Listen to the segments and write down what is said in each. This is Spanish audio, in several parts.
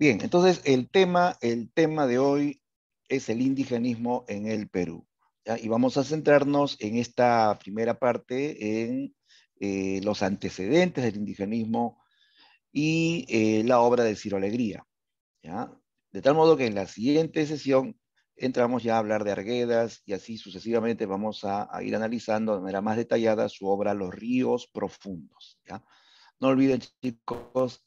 Bien, entonces el tema de hoy es el indigenismo en el Perú. ¿Ya? Y vamos a centrarnos en esta primera parte en los antecedentes del indigenismo y la obra de Ciro Alegría. ¿Ya? De tal modo que en la siguiente sesión entramos ya a hablar de Arguedas y así sucesivamente vamos a ir analizando de manera más detallada su obra Los ríos profundos. ¿Ya? No olviden, chicos,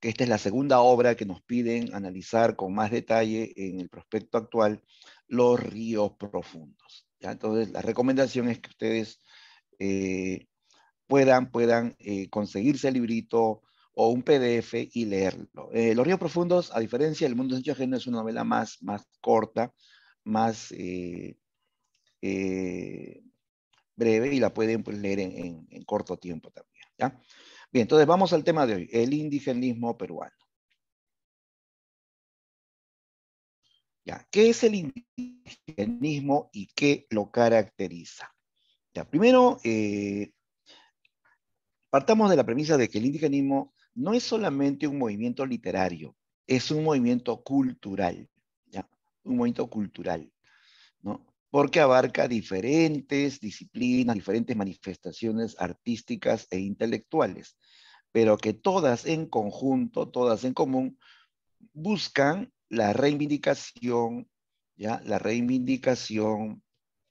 que esta es la segunda obra que nos piden analizar con más detalle en el prospecto actual, Los ríos profundos. ¿Ya? Entonces, la recomendación es que ustedes eh, puedan conseguirse el librito o un PDF y leerlo. Los ríos profundos, a diferencia del mundo de Sancho Ajeno, es una novela más corta, más eh, breve y la pueden pues, leer en corto tiempo también. ¿Ya? Bien, entonces vamos al tema de hoy, el indigenismo peruano. ¿Ya? ¿Qué es el indigenismo y qué lo caracteriza? Ya, primero, partamos de la premisa de que el indigenismo no es solamente un movimiento literario, es un movimiento cultural, ¿ya? Un movimiento cultural, ¿no? Porque abarca diferentes disciplinas, diferentes manifestaciones artísticas e intelectuales, pero que todas en conjunto, todas en común, buscan la reivindicación, ¿ya? La reivindicación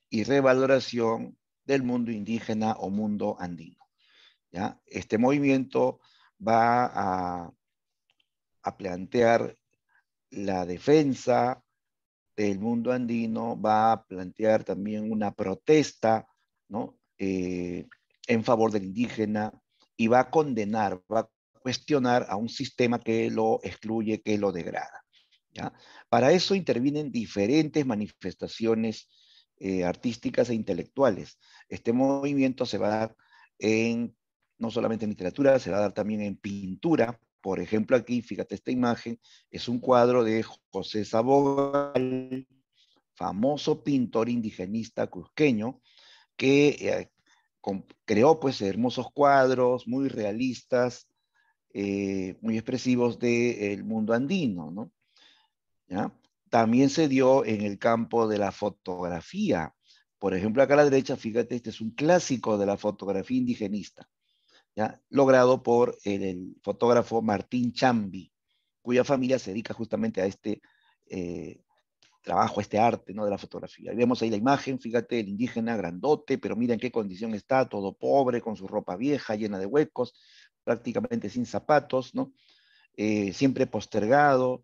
y revaloración del mundo indígena o mundo andino. ¿Ya? Este movimiento va a plantear la defensa del mundo andino, va a plantear también una protesta, ¿no? En favor del indígena y va a condenar, va a cuestionar a un sistema que lo excluye, que lo degrada. ¿Ya? Para eso intervienen diferentes manifestaciones artísticas e intelectuales. Este movimiento se va a dar en, no solamente en literatura, se va a dar también en pintura. Por ejemplo, aquí, fíjate, esta imagen es un cuadro de José Sabogal, famoso pintor indigenista cusqueño, que creó pues hermosos cuadros muy realistas, muy expresivos del mundo andino, ¿no? ¿Ya? También se dio en el campo de la fotografía. Por ejemplo, acá a la derecha, fíjate, este es un clásico de la fotografía indigenista, ¿ya? Logrado por el fotógrafo Martín Chambi, cuya familia se dedica justamente a este eh, trabajo, a este arte, ¿no? De la fotografía. Y vemos ahí la imagen, fíjate, el indígena grandote, pero mira en qué condición está, todo pobre, con su ropa vieja, llena de huecos, prácticamente sin zapatos, ¿no? Siempre postergado,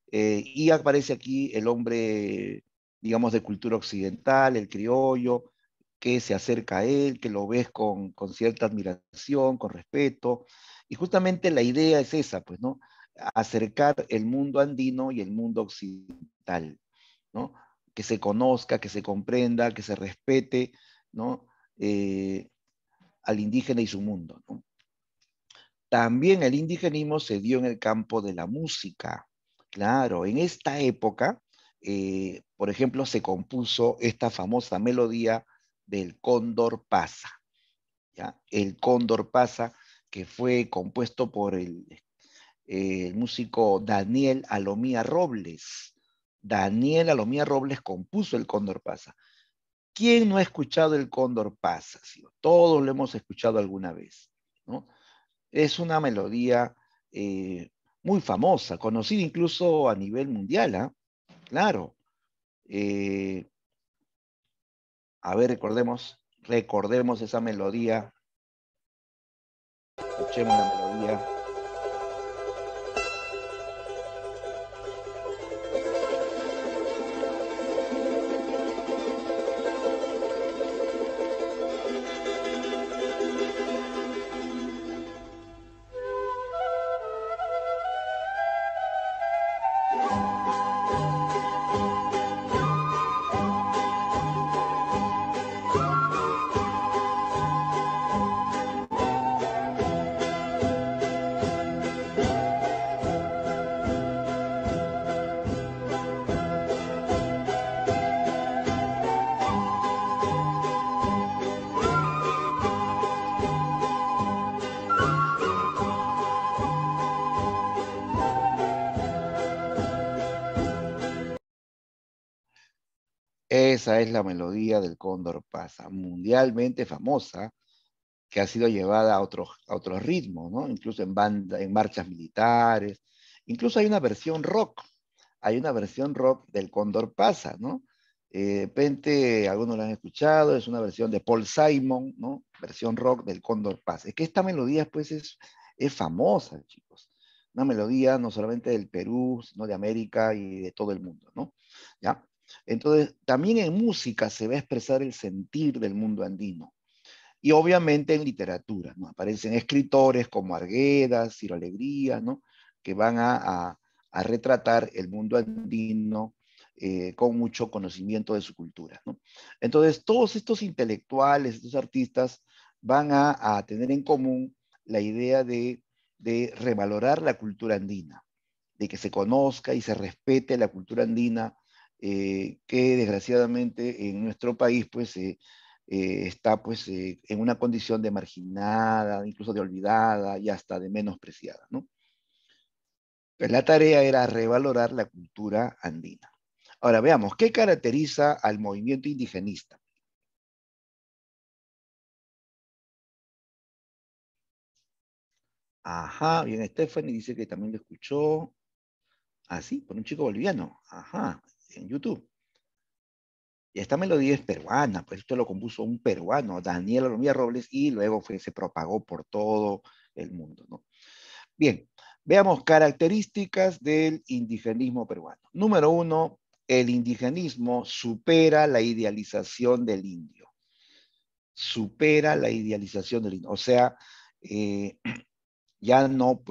y aparece aquí el hombre, digamos, de cultura occidental, el criollo, que se acerca a él, que lo ves con cierta admiración, con respeto. Y justamente la idea es esa, pues, ¿no? Acercar el mundo andino y el mundo occidental, ¿no? Que se conozca, que se comprenda, que se respete, ¿no? Al indígena y su mundo, ¿no? También el indigenismo se dio en el campo de la música. Claro, en esta época, por ejemplo, se compuso esta famosa melodía del Cóndor Pasa, ¿ya? El Cóndor Pasa, que fue compuesto por el músico Daniel Alomía Robles. Daniel Alomía Robles compuso el Cóndor Pasa. ¿Quién no ha escuchado el Cóndor Pasa? ¿Sí? Todos lo hemos escuchado alguna vez, ¿no? Es una melodía eh, muy famosa, conocida incluso a nivel mundial, ¿ah? Claro. Eh, a ver, recordemos esa melodía, escuchemos la melodía. esa es la melodía del Cóndor Pasa, mundialmente famosa, que ha sido llevada a otros ritmos, ¿no? Incluso en marchas militares. Incluso hay una versión rock del Cóndor Pasa, ¿no? De repente, algunos lo han escuchado, es una versión de Paul Simon, ¿no? Versión rock del Cóndor Pasa. Es que esta melodía, pues, es famosa, chicos. Una melodía no solamente del Perú, sino de América y de todo el mundo, ¿no? ¿Ya? Entonces, también en música se va a expresar el sentir del mundo andino. Y obviamente en literatura, ¿no? Aparecen escritores como Arguedas, Ciro Alegría, ¿no? Que van a retratar el mundo andino con mucho conocimiento de su cultura, ¿no? Entonces, todos estos intelectuales, estos artistas, van a tener en común la idea de revalorar la cultura andina, de que se conozca y se respete la cultura andina, que desgraciadamente en nuestro país, pues, está pues en una condición de marginada, incluso de olvidada y hasta de menospreciada, ¿no? Pues la tarea era revalorar la cultura andina. Ahora veamos, ¿qué caracteriza al movimiento indigenista? Ajá, bien, Stephanie dice que también lo escuchó. Ah, sí, por un chico boliviano. Ajá, en YouTube. Y esta melodía es peruana, pues esto lo compuso un peruano, Daniel Olomía Robles, y luego se propagó por todo el mundo, ¿no? Bien, veamos características del indigenismo peruano. Número uno, el indigenismo supera la idealización del indio. Supera la idealización del indio. O sea, eh, ya no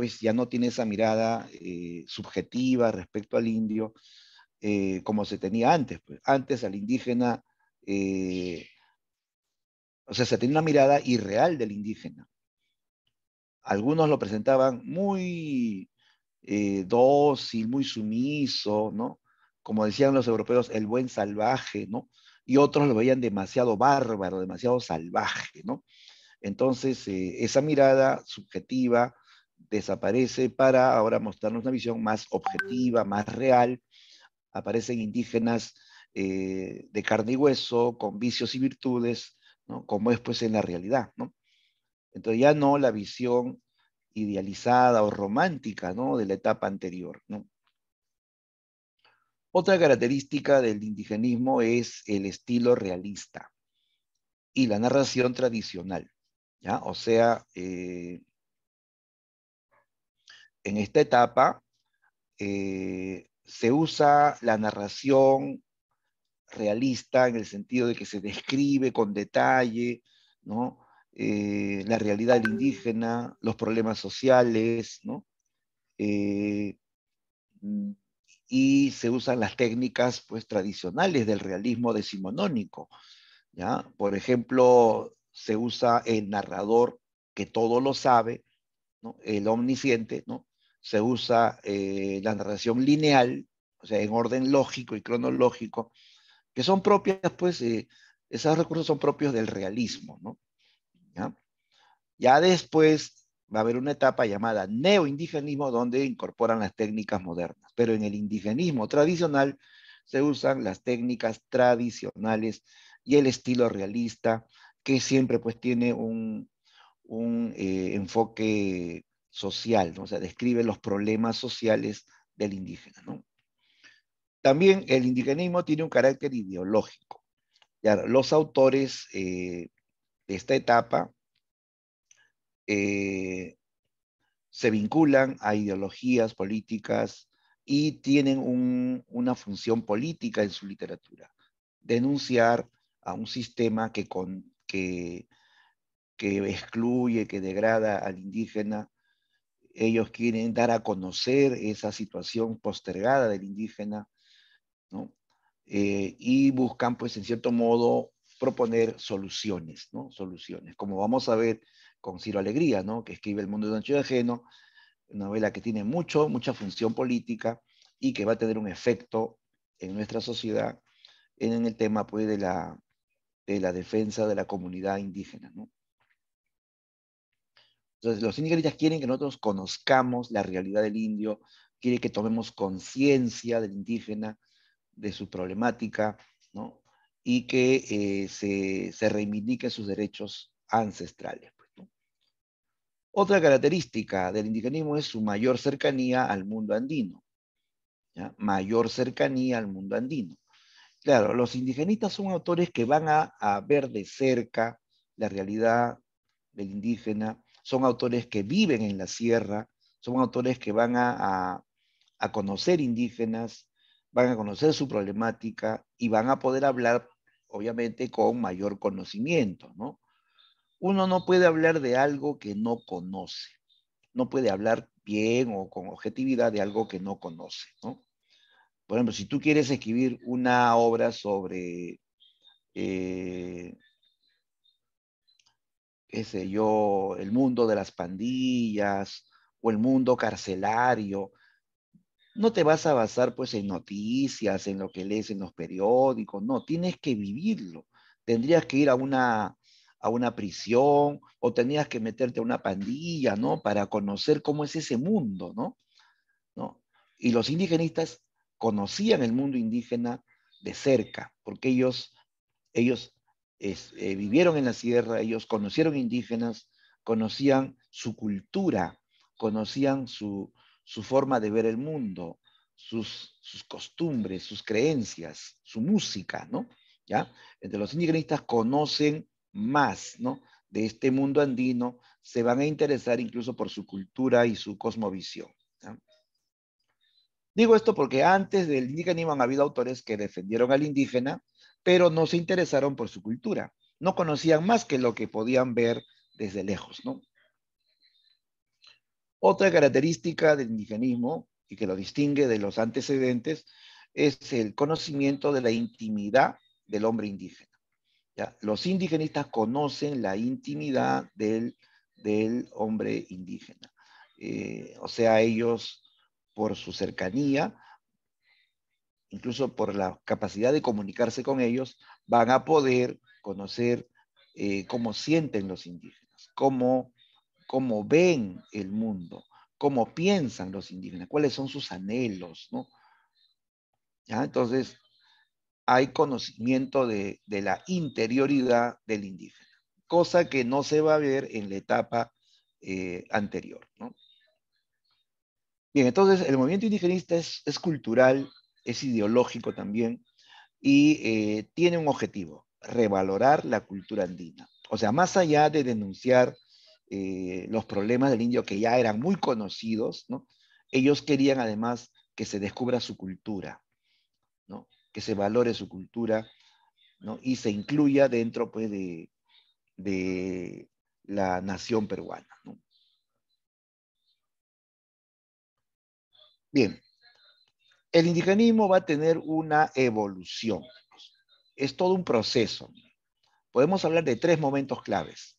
tiene esa mirada subjetiva respecto al indio como se tenía antes. Pues. Antes al indígena, o sea, se tenía una mirada irreal del indígena. Algunos lo presentaban muy dócil, muy sumiso, ¿no? Como decían los europeos, el buen salvaje, ¿no? Y otros lo veían demasiado bárbaro, demasiado salvaje, ¿no? Entonces, esa mirada subjetiva desaparece para ahora mostrarnos una visión más objetiva, más real. Aparecen indígenas de carne y hueso, con vicios y virtudes, ¿no? Como es pues en la realidad, ¿no? Entonces ya no la visión idealizada o romántica, ¿no? De la etapa anterior, ¿no? Otra característica del indigenismo es el estilo realista y la narración tradicional, ¿ya? O sea, en esta etapa se usa la narración realista en el sentido de que se describe con detalle, ¿no? La realidad del indígena, los problemas sociales, ¿no? Eh, y se usan las técnicas pues, tradicionales del realismo decimonónico. ¿Ya? Por ejemplo, se usa el narrador que todo lo sabe, ¿no? El omnisciente, ¿no? Se usa la narración lineal, o sea, en orden lógico y cronológico, que son propias, pues, esos recursos son propios del realismo, ¿no? ¿Ya? Ya después va a haber una etapa llamada neoindigenismo donde incorporan las técnicas modernas, pero en el indigenismo tradicional se usan las técnicas tradicionales y el estilo realista que siempre pues tiene un enfoque social, ¿no? O sea, describe los problemas sociales del indígena, ¿no? También el indigenismo tiene un carácter ideológico. Ya, los autores de esta etapa eh, se vinculan a ideologías políticas y tienen una función política en su literatura. Denunciar a un sistema que excluye, que degrada al indígena. Ellos quieren dar a conocer esa situación postergada del indígena, ¿no? Y buscan, pues, en cierto modo, proponer soluciones, ¿no? Soluciones. Como vamos a ver con Ciro Alegría, ¿no? Que escribe El mundo de Ancho y Ajeno, una novela que tiene mucha función política y que va a tener un efecto en nuestra sociedad en el tema pues, de la defensa de la comunidad indígena. ¿No? Entonces, los indigenistas quieren que nosotros conozcamos la realidad del indio, quieren que tomemos conciencia del indígena, de su problemática, ¿no? y que se reivindiquen sus derechos ancestrales, pues, ¿no? Otra característica del indigenismo es su mayor cercanía al mundo andino, ¿ya? Mayor cercanía al mundo andino. Claro, los indigenistas son autores que van a ver de cerca la realidad del indígena, son autores que viven en la sierra, son autores que van a conocer indígenas, van a conocer su problemática y van a poder hablar, obviamente, con mayor conocimiento, ¿no? Uno no puede hablar de algo que no conoce, no puede hablar bien o con objetividad de algo que no conoce, ¿no? Por ejemplo, si tú quieres escribir una obra sobre, eh, qué sé yo, el mundo de las pandillas o el mundo carcelario, no te vas a basar pues en noticias, en lo que lees en los periódicos, no, tienes que vivirlo. Tendrías que ir a una prisión o tendrías que meterte a una pandilla, ¿no? Para conocer cómo es ese mundo, ¿no? ¿No? Y los indigenistas conocían el mundo indígena de cerca, porque ellos vivieron en la sierra, ellos conocieron indígenas, conocían su cultura, conocían su forma de ver el mundo, sus costumbres, sus creencias, su música, ¿no? ¿Ya? Entre los indigenistas conocen más, ¿no? De este mundo andino, se van a interesar incluso por su cultura y su cosmovisión, ¿ya? Digo esto porque antes del indigenismo han habido autores que defendieron al indígena, pero no se interesaron por su cultura. No conocían más que lo que podían ver desde lejos, ¿no? Otra característica del indigenismo y que lo distingue de los antecedentes es el conocimiento de la intimidad del hombre indígena, ¿ya? Los indigenistas conocen la intimidad del hombre indígena. O sea, ellos, por su cercanía, incluso por la capacidad de comunicarse con ellos, van a poder conocer cómo sienten los indígenas, cómo ven el mundo, cómo piensan los indígenas, cuáles son sus anhelos, ¿no? ¿Ya? Entonces, hay conocimiento de la interioridad del indígena, cosa que no se va a ver en la etapa anterior, ¿no? Bien, entonces el movimiento indigenista es cultural, es ideológico también, y tiene un objetivo, revalorar la cultura andina. O sea, más allá de denunciar los problemas del indio que ya eran muy conocidos, ¿no? Ellos querían además que se descubra su cultura, ¿no? Que se valore su cultura, ¿no? Y se incluya dentro pues, de la nación peruana, ¿no? Bien, el indigenismo va a tener una evolución. Es todo un proceso. Podemos hablar de tres momentos claves.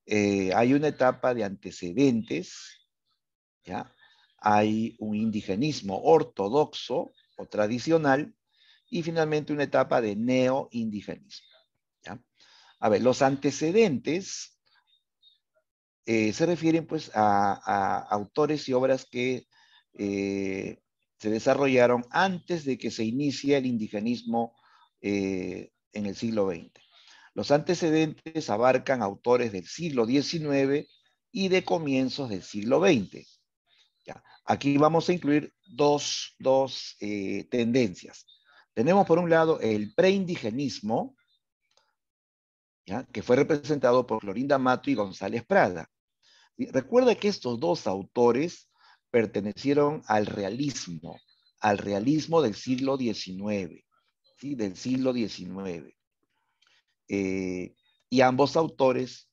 Hay una etapa de antecedentes, ¿ya? Hay un indigenismo ortodoxo o tradicional y finalmente una etapa de neoindigenismo, ¿ya? A ver, los antecedentes se refieren pues a autores y obras que eh, se desarrollaron antes de que se inicie el indigenismo en el siglo XX. Los antecedentes abarcan autores del siglo XIX y de comienzos del siglo XX. ¿Ya? Aquí vamos a incluir dos tendencias. Tenemos por un lado el preindigenismo, ¿ya? Que fue representado por Florinda Mato y González Prada. Y recuerda que estos dos autores pertenecieron al realismo del siglo XIX, ¿sí? Del siglo XIX. Eh, y ambos autores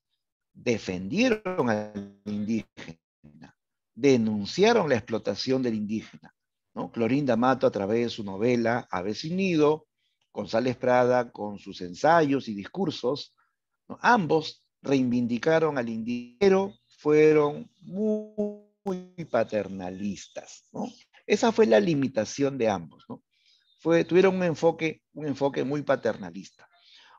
defendieron al indígena, denunciaron la explotación del indígena, ¿no? Clorinda Mato a través de su novela Ave sin nido, González Prada con sus ensayos y discursos, ¿no? Ambos reivindicaron al indígena, pero fueron muy paternalistas, ¿no? Esa fue la limitación de ambos, ¿no? Tuvieron un enfoque muy paternalista.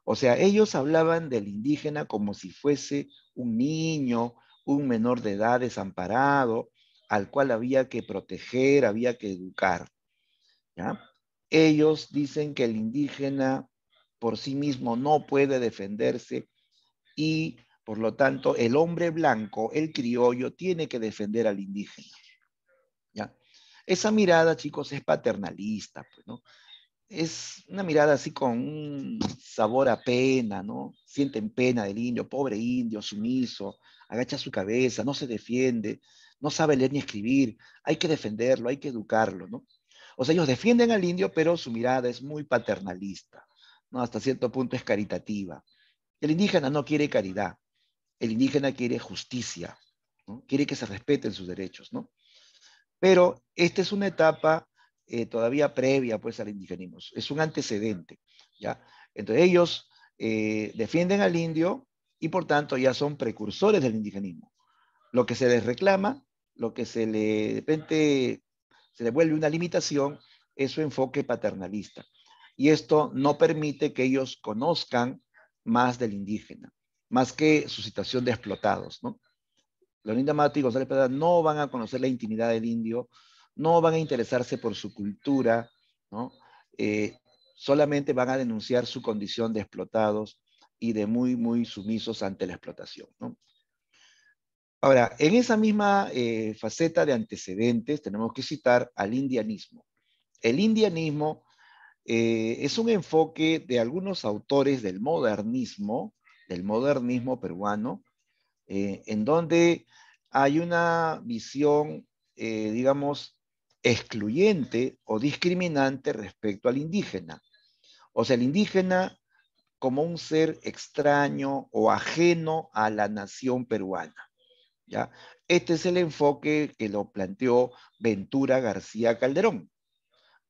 O sea, ellos hablaban del indígena como si fuese un niño, un menor de edad desamparado, al cual había que proteger, había que educar, ¿ya? Ellos dicen que el indígena por sí mismo no puede defenderse y, por lo tanto, el hombre blanco, el criollo, tiene que defender al indígena. ¿Ya? Esa mirada, chicos, es paternalista, pues, ¿no? Es una mirada así con un sabor a pena, ¿no? Sienten pena del indio, pobre indio, sumiso, agacha su cabeza, no se defiende, no sabe leer ni escribir, hay que defenderlo, hay que educarlo, ¿no? O sea, ellos defienden al indio, pero su mirada es muy paternalista, ¿no? Hasta cierto punto es caritativa. El indígena no quiere caridad, el indígena quiere justicia, ¿no? Quiere que se respeten sus derechos, ¿no? Pero esta es una etapa todavía previa pues al indigenismo, es un antecedente, ¿ya? Entonces ellos defienden al indio y por tanto ya son precursores del indigenismo. Lo que se les reclama, lo que se le, de repente, se le vuelve una limitación es su enfoque paternalista. Y esto no permite que ellos conozcan más del indígena, más que su situación de explotados, ¿no? Leonida Mata y González Prada no van a conocer la intimidad del indio, no van a interesarse por su cultura, ¿no? Eh, Solamente van a denunciar su condición de explotados y de muy, muy sumisos ante la explotación, ¿no? Ahora, en esa misma faceta de antecedentes tenemos que citar al indianismo. El indianismo es un enfoque de algunos autores del modernismo peruano, en donde hay una visión, digamos, excluyente o discriminante respecto al indígena. O sea, el indígena como un ser extraño o ajeno a la nación peruana, ¿ya? Este es el enfoque que lo planteó Ventura García Calderón.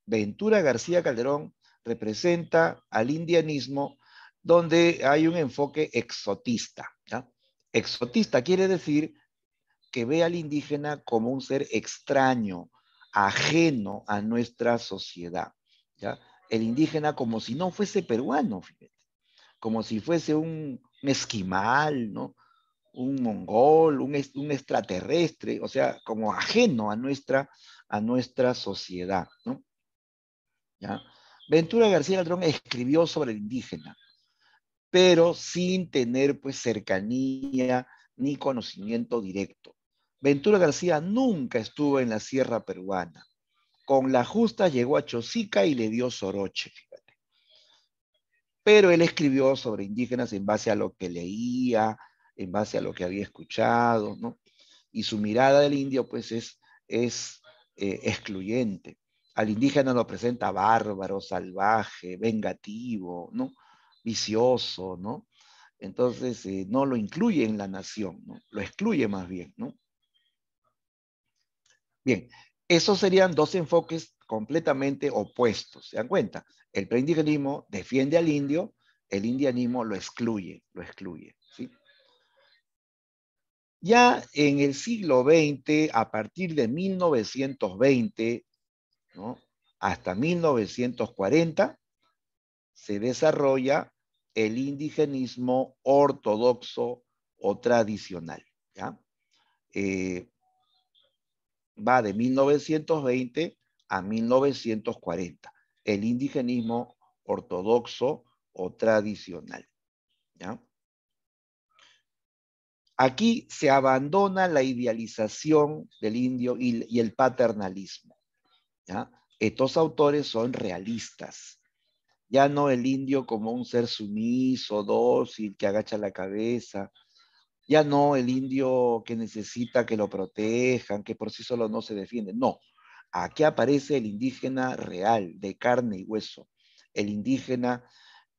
Ventura García Calderón representa al indianismo donde hay un enfoque exotista, ¿ya? Exotista quiere decir que ve al indígena como un ser extraño, ajeno a nuestra sociedad, ¿ya? El indígena como si no fuese peruano, fíjate, como si fuese un esquimal, ¿no? Un mongol, un extraterrestre, o sea, como ajeno a nuestra sociedad, ¿no? ¿Ya? Ventura García Ladrón escribió sobre el indígena, pero sin tener pues cercanía ni conocimiento directo. Ventura García nunca estuvo en la sierra peruana. Con la justa llegó a Chosica y le dio soroche, fíjate. Pero él escribió sobre indígenas en base a lo que leía, en base a lo que había escuchado, ¿no? Y su mirada del indio pues es excluyente. Al indígena lo presenta bárbaro, salvaje, vengativo, ¿no? Vicioso, ¿no? Entonces no lo incluye en la nación, ¿no? Lo excluye más bien, ¿no? Bien, esos serían dos enfoques completamente opuestos, ¿se dan cuenta? El preindigenismo defiende al indio, el indianismo lo excluye, ¿sí? Ya en el siglo XX, a partir de 1920, ¿no? Hasta 1940, se desarrolla el indigenismo ortodoxo o tradicional, ¿ya? Eh, Va de 1920 a 1940, el indigenismo ortodoxo o tradicional, ¿ya? Aquí se abandona la idealización del indio y el paternalismo, ¿ya? Estos autores son realistas, ya no el indio como un ser sumiso, dócil, que agacha la cabeza, ya no el indio que necesita que lo protejan, que por sí solo no se defiende, no. Aquí aparece el indígena real, de carne y hueso, el indígena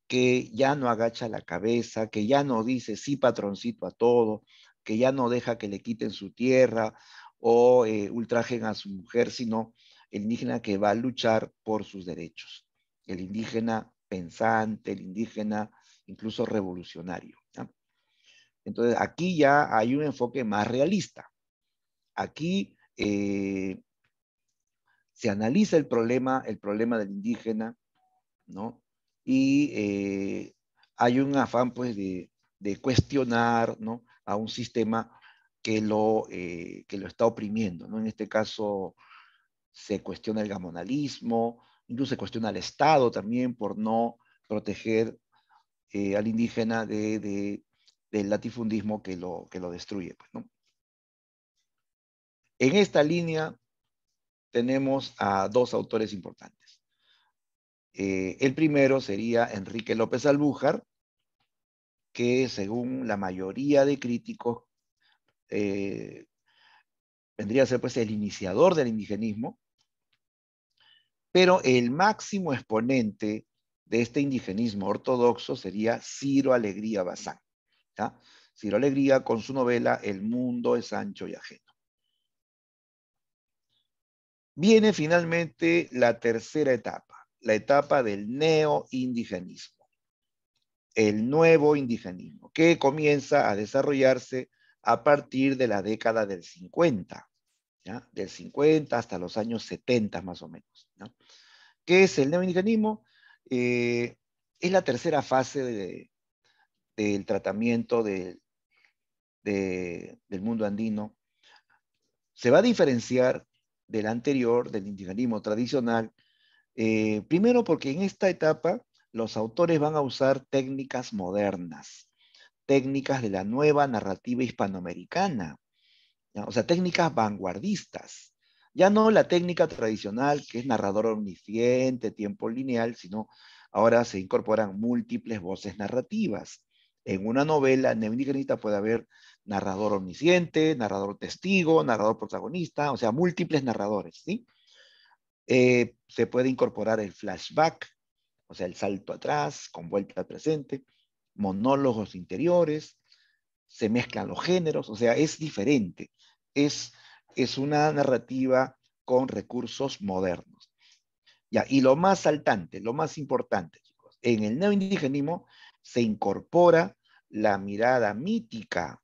que ya no agacha la cabeza, que ya no dice sí patroncito a todo, que ya no deja que le quiten su tierra o ultrajen a su mujer, sino el indígena que va a luchar por sus derechos, el indígena pensante, el indígena incluso revolucionario, ¿ya? Entonces aquí ya hay un enfoque más realista. Aquí se analiza el problema del indígena, ¿no? Y hay un afán, pues, de cuestionar, ¿no? A un sistema que lo está oprimiendo, ¿no? En este caso se cuestiona el gamonalismo, incluso se cuestiona al Estado también por no proteger al indígena del latifundismo que lo destruye, pues, ¿no? En esta línea tenemos a dos autores importantes. El primero sería Enrique López Albújar, que según la mayoría de críticos vendría a ser pues el iniciador del indigenismo, pero el máximo exponente de este indigenismo ortodoxo sería Ciro Alegría Bazán, ¿ya? Ciro Alegría con su novela El mundo es ancho y ajeno. Viene finalmente la tercera etapa, la etapa del neoindigenismo, el nuevo indigenismo, que comienza a desarrollarse a partir de la década del 50, ¿ya? Del 50 hasta los años 70 más o menos, ¿no? ¿Qué es el neoindigenismo? Es la tercera fase del tratamiento del mundo andino. Se va a diferenciar del anterior, del indigenismo tradicional, primero porque en esta etapa los autores van a usar técnicas modernas, técnicas de la nueva narrativa hispanoamericana, ¿ya? O sea, técnicas vanguardistas. Ya no la técnica tradicional, que es narrador omnisciente, tiempo lineal, sino ahora se incorporan múltiples voces narrativas. En una novela neoindigenista puede haber narrador omnisciente, narrador testigo, narrador protagonista, o sea, múltiples narradores, ¿sí? Se puede incorporar el flashback, o sea, el salto atrás con vuelta al presente, monólogos interiores, se mezclan los géneros, o sea, es diferente. Es, es una narrativa con recursos modernos. Ya, y lo más saltante, lo más importante, chicos, en el neoindigenismo se incorpora la mirada mítica,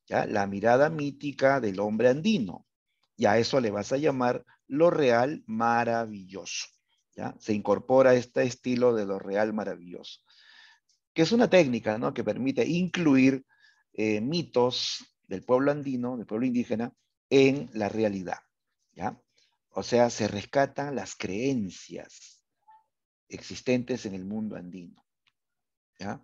¿ya? La mirada mítica del hombre andino. Y a eso le vas a llamar lo real maravilloso, ¿ya? Se incorpora este estilo de lo real maravilloso, que es una técnica, ¿no? Que permite incluir mitos del pueblo andino, del pueblo indígena, en la realidad, ¿ya? O sea, se rescatan las creencias existentes en el mundo andino, ¿ya?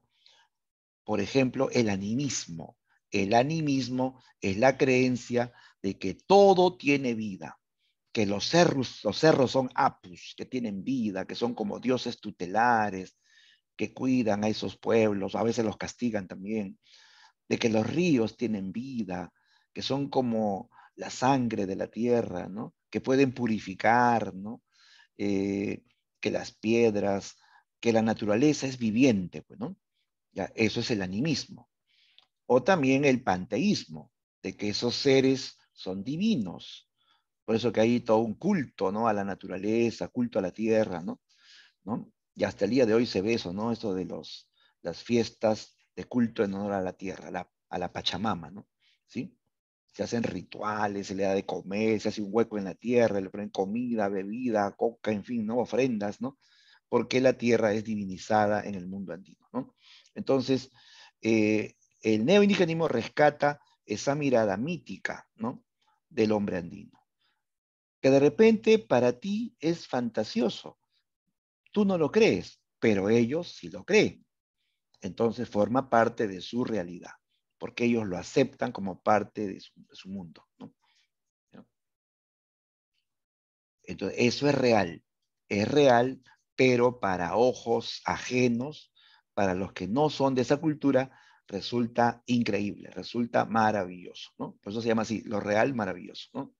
Por ejemplo, el animismo. El animismo es la creencia de que todo tiene vida, que los cerros son apus, que tienen vida, que son como dioses tutelares, que cuidan a esos pueblos, a veces los castigan también, de que los ríos tienen vida, que son como la sangre de la tierra, ¿no? Que pueden purificar, ¿no? Que las piedras, que la naturaleza es viviente, pues, ¿no? Ya, eso es el animismo. O también el panteísmo, de que esos seres son divinos. Por eso que hay todo un culto, ¿no? A la naturaleza, culto a la tierra, ¿no? ¿No? Y hasta el día de hoy se ve eso, ¿no? Eso de las fiestas de culto en honor a la tierra, a la Pachamama, ¿no? ¿Sí? Se hacen rituales, se le da de comer, se hace un hueco en la tierra, le ponen comida, bebida, coca, en fin, ¿no? Ofrendas, ¿no? Porque la tierra es divinizada en el mundo andino, ¿no? Entonces, el neoindigenismo rescata esa mirada mítica, ¿no? Del hombre andino, que de repente para ti es fantasioso. Tú no lo crees, pero ellos sí lo creen. Entonces forma parte de su realidad, porque ellos lo aceptan como parte de su mundo, ¿no? Entonces, eso es real, pero para ojos ajenos, para los que no son de esa cultura, resulta increíble, resulta maravilloso, ¿no? Por eso se llama así, lo real maravilloso, ¿no?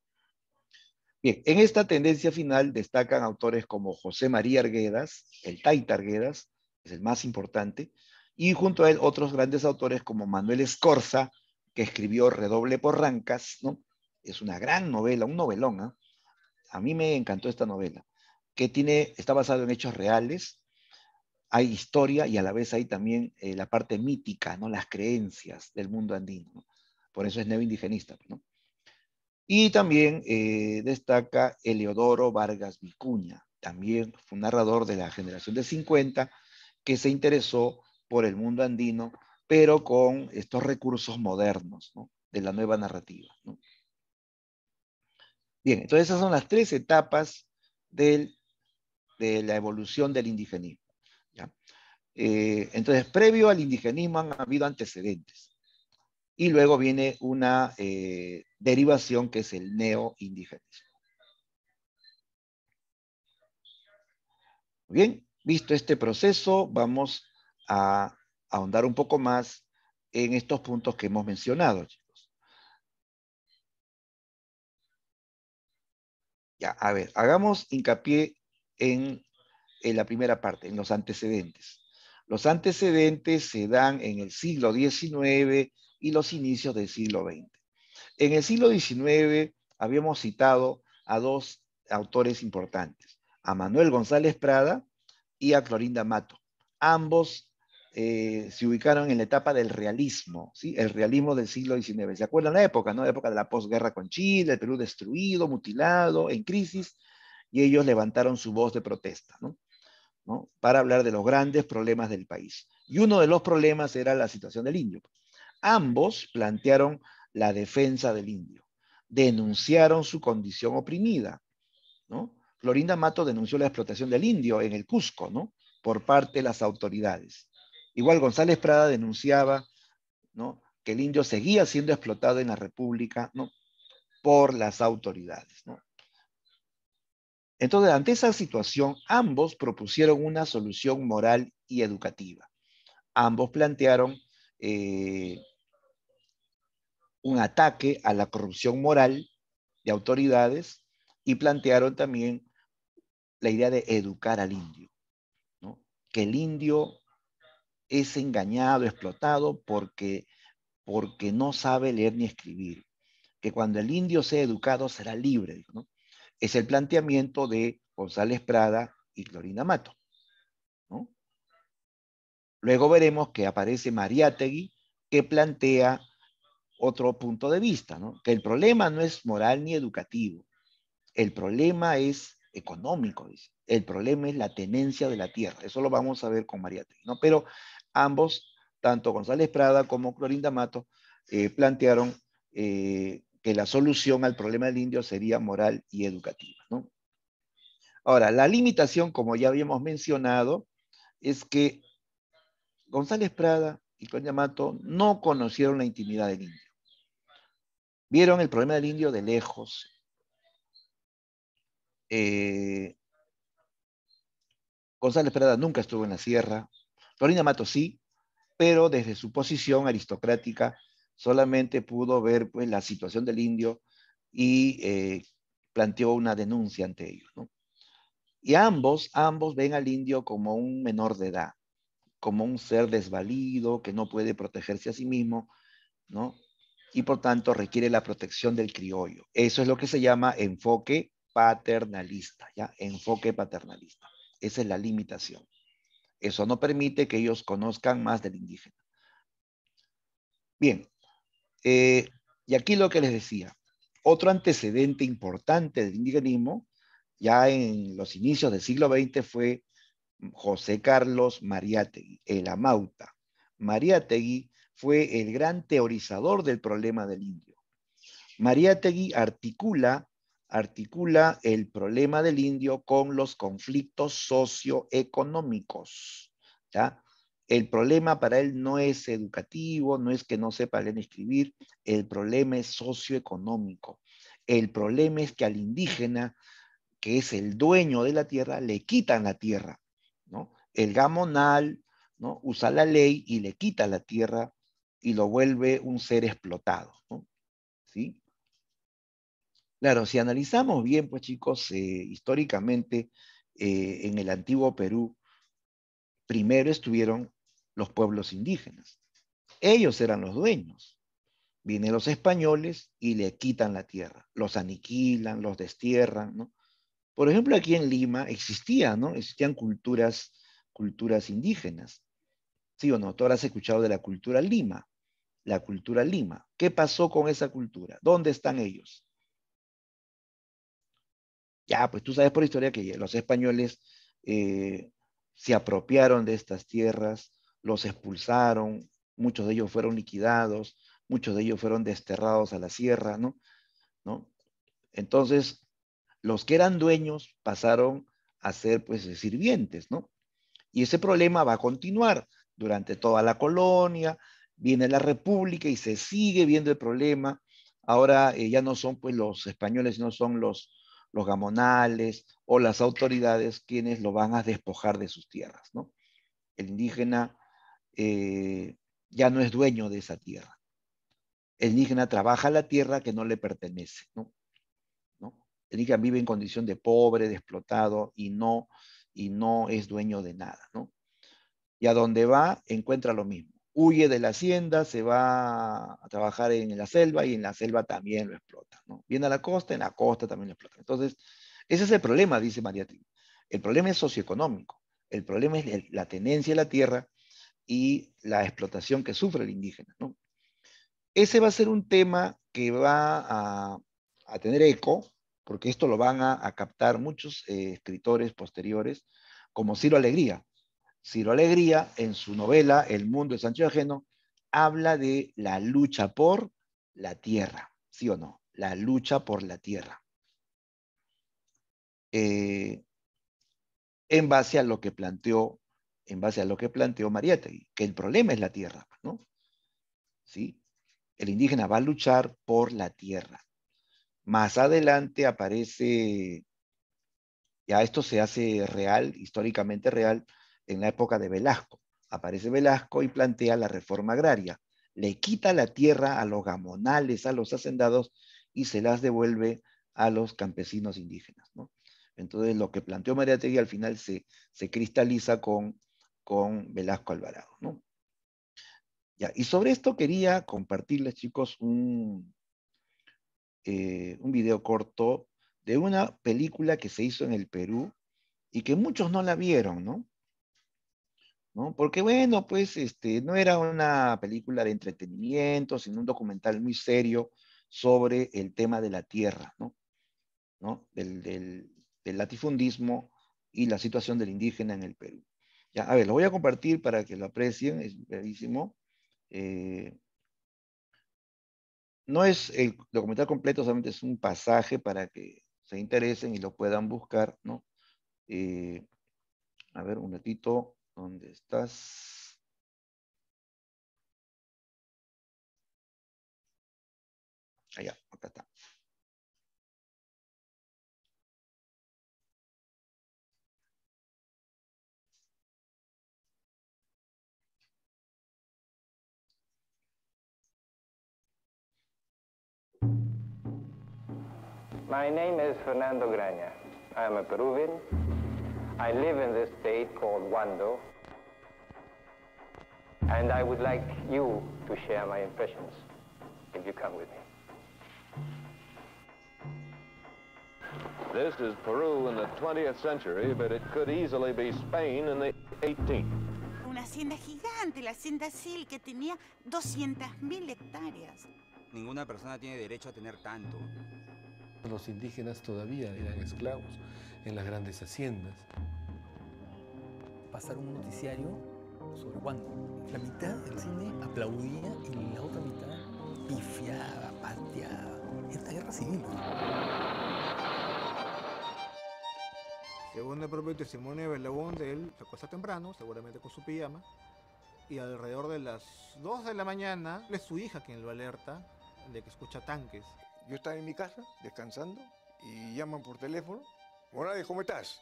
Bien, en esta tendencia final destacan autores como José María Arguedas, el Taita Arguedas, es el más importante, y junto a él otros grandes autores como Manuel Escorza, que escribió Redoble por Rancas, ¿no? Es una gran novela, un novelón, ¿eh? A mí me encantó esta novela, que está basado en hechos reales, hay historia y a la vez hay también la parte mítica, ¿no? Las creencias del mundo andino, ¿no? Por eso es neoindigenista, ¿no? Y también destaca Eleodoro Vargas Vicuña, también fue un narrador de la generación del 50 que se interesó por el mundo andino, pero con estos recursos modernos, ¿no? De la nueva narrativa, ¿no? Bien, entonces esas son las tres etapas de la evolución del indigenismo, ¿ya? Entonces, previo al indigenismo han habido antecedentes. Y luego viene una derivación que es el neoindigenismo. Bien, visto este proceso, vamos a ahondar un poco más en estos puntos que hemos mencionado, chicos. Ya, a ver, hagamos hincapié en la primera parte, en los antecedentes. Los antecedentes se dan en el siglo XIX y los inicios del siglo XX. En el siglo XIX habíamos citado a dos autores importantes, a Manuel González Prada y a Clorinda Mato. Ambos se ubicaron en la etapa del realismo, ¿sí? El realismo del siglo XIX. ¿Se acuerdan la época, no? La época de la posguerra con Chile, el Perú destruido, mutilado, en crisis, y ellos levantaron su voz de protesta, ¿no? ¿No? Para hablar de los grandes problemas del país. Y uno de los problemas era la situación del indio. Ambos plantearon la defensa del indio, denunciaron su condición oprimida, ¿no? Florinda Mato denunció la explotación del indio en el Cusco, ¿no? Por parte de las autoridades. Igual González Prada denunciaba, ¿no? Que el indio seguía siendo explotado en la República, ¿no? Por las autoridades, ¿no? Entonces, ante esa situación, ambos propusieron una solución moral y educativa. Ambos plantearon un ataque a la corrupción moral de autoridades y plantearon también la idea de educar al indio, ¿no? Que el indio es engañado, explotado porque no sabe leer ni escribir, que cuando el indio sea educado será libre, ¿no? Es el planteamiento de González Prada y Clorinda Mato, ¿no? Luego veremos que aparece Mariátegui, que plantea otro punto de vista, ¿no? Que el problema no es moral ni educativo, el problema es económico, dice. El problema es la tenencia de la tierra. Eso lo vamos a ver con Mariátegui, ¿no? Pero ambos, tanto González Prada como Clorinda Mato, plantearon que la solución al problema del indio sería moral y educativa, ¿no? Ahora, la limitación, como ya habíamos mencionado, es que González Prada y Clorinda Mato no conocieron la intimidad del indio. Vieron el problema del indio de lejos. González Prada nunca estuvo en la sierra. Clorinda Mato sí, pero desde su posición aristocrática solamente pudo ver pues, la situación del indio y planteó una denuncia ante ellos, ¿no? Y ambos ven al indio como un menor de edad, como un ser desvalido que no puede protegerse a sí mismo, ¿no? Y por tanto requiere la protección del criollo. Eso es lo que se llama enfoque paternalista, ¿ya? Enfoque paternalista. Esa es la limitación. Eso no permite que ellos conozcan más del indígena. Bien, y aquí lo que les decía, otro antecedente importante del indigenismo, ya en los inicios del siglo XX, fue José Carlos Mariátegui, el Amauta. Mariátegui fue el gran teorizador del problema del indio. Mariátegui articula el problema del indio con los conflictos socioeconómicos, ¿ya? El problema para él no es educativo, no es que no sepa leer ni escribir, el problema es socioeconómico. El problema es que al indígena, que es el dueño de la tierra, le quitan la tierra, ¿no? El gamonal, ¿no? Usa la ley y le quita la tierra y lo vuelve un ser explotado, ¿no? ¿Sí? Claro, si analizamos bien, pues chicos, históricamente en el antiguo Perú, primero estuvieron los pueblos indígenas. Ellos eran los dueños. Vienen los españoles y le quitan la tierra, los aniquilan, los destierran, ¿no? Por ejemplo, aquí en Lima existían, ¿no? Existían culturas indígenas. ¿Sí o no? Tú habrás escuchado de la cultura Lima. La cultura Lima. ¿Qué pasó con esa cultura? ¿Dónde están ellos? Ya, pues tú sabes por historia que los españoles eh, se apropiaron de estas tierras, los expulsaron, muchos de ellos fueron liquidados, muchos de ellos fueron desterrados a la sierra, ¿no? ¿No? Entonces, los que eran dueños pasaron a ser, pues, sirvientes, ¿no? Y ese problema va a continuar durante toda la colonia, viene la República y se sigue viendo el problema. Ahora ya no son pues los españoles, no son los gamonales o las autoridades quienes lo van a despojar de sus tierras, ¿no? El indígena ya no es dueño de esa tierra. El indígena trabaja la tierra que no le pertenece, ¿no? ¿No? El indígena vive en condición de pobre, de explotado y no es dueño de nada, ¿no? Y a donde va, encuentra lo mismo. Huye de la hacienda, se va a trabajar en la selva y en la selva también lo explota, ¿no? Viene a la costa, en la costa también lo explota. Entonces, ese es el problema, dice María Trina. El problema es socioeconómico. El problema es la tenencia de la tierra y la explotación que sufre el indígena, ¿no? Ese va a ser un tema que va a tener eco, porque esto lo van a captar muchos escritores posteriores, como Ciro Alegría. Ciro Alegría, en su novela El mundo de Sancho Ajeno, habla de la lucha por la tierra, ¿sí o no? La lucha por la tierra. Eh, en base a lo que planteó, en base a lo que planteó Mariátegui, que el problema es la tierra, ¿no? ¿Sí? El indígena va a luchar por la tierra. Más adelante aparece, ya esto se hace real, históricamente real, en la época de Velasco. Aparece Velasco y plantea la reforma agraria. Le quita la tierra a los gamonales, a los hacendados, y se las devuelve a los campesinos indígenas, ¿no? Entonces, lo que planteó Mariátegui al final se cristaliza con Velasco Alvarado, ¿no? Ya, y sobre esto quería compartirles, chicos, un video corto de una película que se hizo en el Perú y que muchos no la vieron, ¿no? ¿No? Porque bueno, pues no era una película de entretenimiento, sino un documental muy serio sobre el tema de la tierra, ¿no? ¿No? Del latifundismo y la situación del indígena en el Perú. Ya, a ver, lo voy a compartir para que lo aprecien, es brevísimo. Eh, no es el documental completo, solamente es un pasaje para que se interesen y lo puedan buscar, ¿no? Eh, a ver, un ratito, ¿dónde estás? Allá, acá está. My name is Fernando Graña. I am a Peruvian. I live in this state called Wando. And I would like you to share my impressions, if you come with me. This is Peru in the 20th century, but it could easily be Spain in the 18th. Una hacienda gigante, la hacienda Sil, que tenía 200.000 hectáreas. Ninguna persona tiene derecho a tener tanto. Los indígenas todavía eran esclavos en las grandes haciendas. Pasaron un noticiario sobre Wando. La mitad del cine aplaudía y la otra mitad pifiaba, pateaba. Esta guerra civil. Según el propio testimonio de Bellabón, de él se acuesta temprano, seguramente con su pijama, y alrededor de las 2 de la mañana es su hija quien lo alerta de que escucha tanques. Yo estaba en mi casa, descansando, y llaman por teléfono. Morales, ¿cómo estás?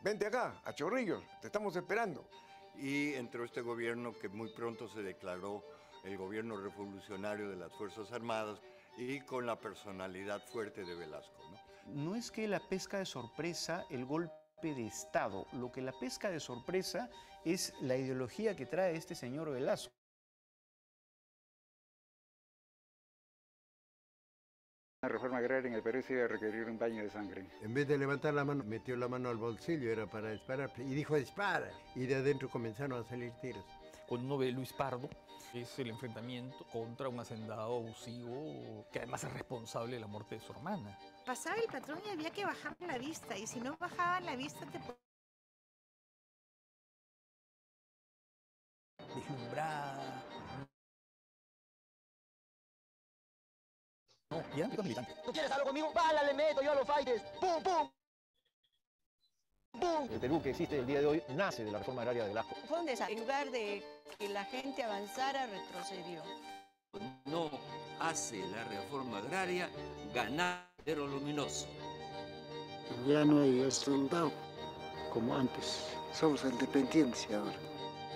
Vente acá, a Chorrillos, te estamos esperando. Y entró este gobierno que muy pronto se declaró el gobierno revolucionario de las Fuerzas Armadas y con la personalidad fuerte de Velasco, ¿no? No es que la pesca de sorpresa, el golpe de Estado, lo que la pesca de sorpresa es la ideología que trae este señor Velasco. La reforma agraria en el Perú se iba a requerir un baño de sangre. En vez de levantar la mano, metió la mano al bolsillo, era para disparar, y dijo dispara, y de adentro comenzaron a salir tiros. Cuando uno ve Luis Pardo, es el enfrentamiento contra un hacendado abusivo que además es responsable de la muerte de su hermana. Pasaba el patrón y había que bajar la vista, y si no bajaban la vista te... Deslumbrada. No, ya, militante. ¿Tú quieres algo conmigo? ¡Bala, le meto yo a los fighters! ¡Pum, pum! El Perú que existe el día de hoy nace de la reforma agraria de Velasco. Fue un desastre. En lugar de que la gente avanzara, retrocedió. No hace la reforma agraria ganadero luminoso. Ya no hay soldado como antes. Somos independientes ahora.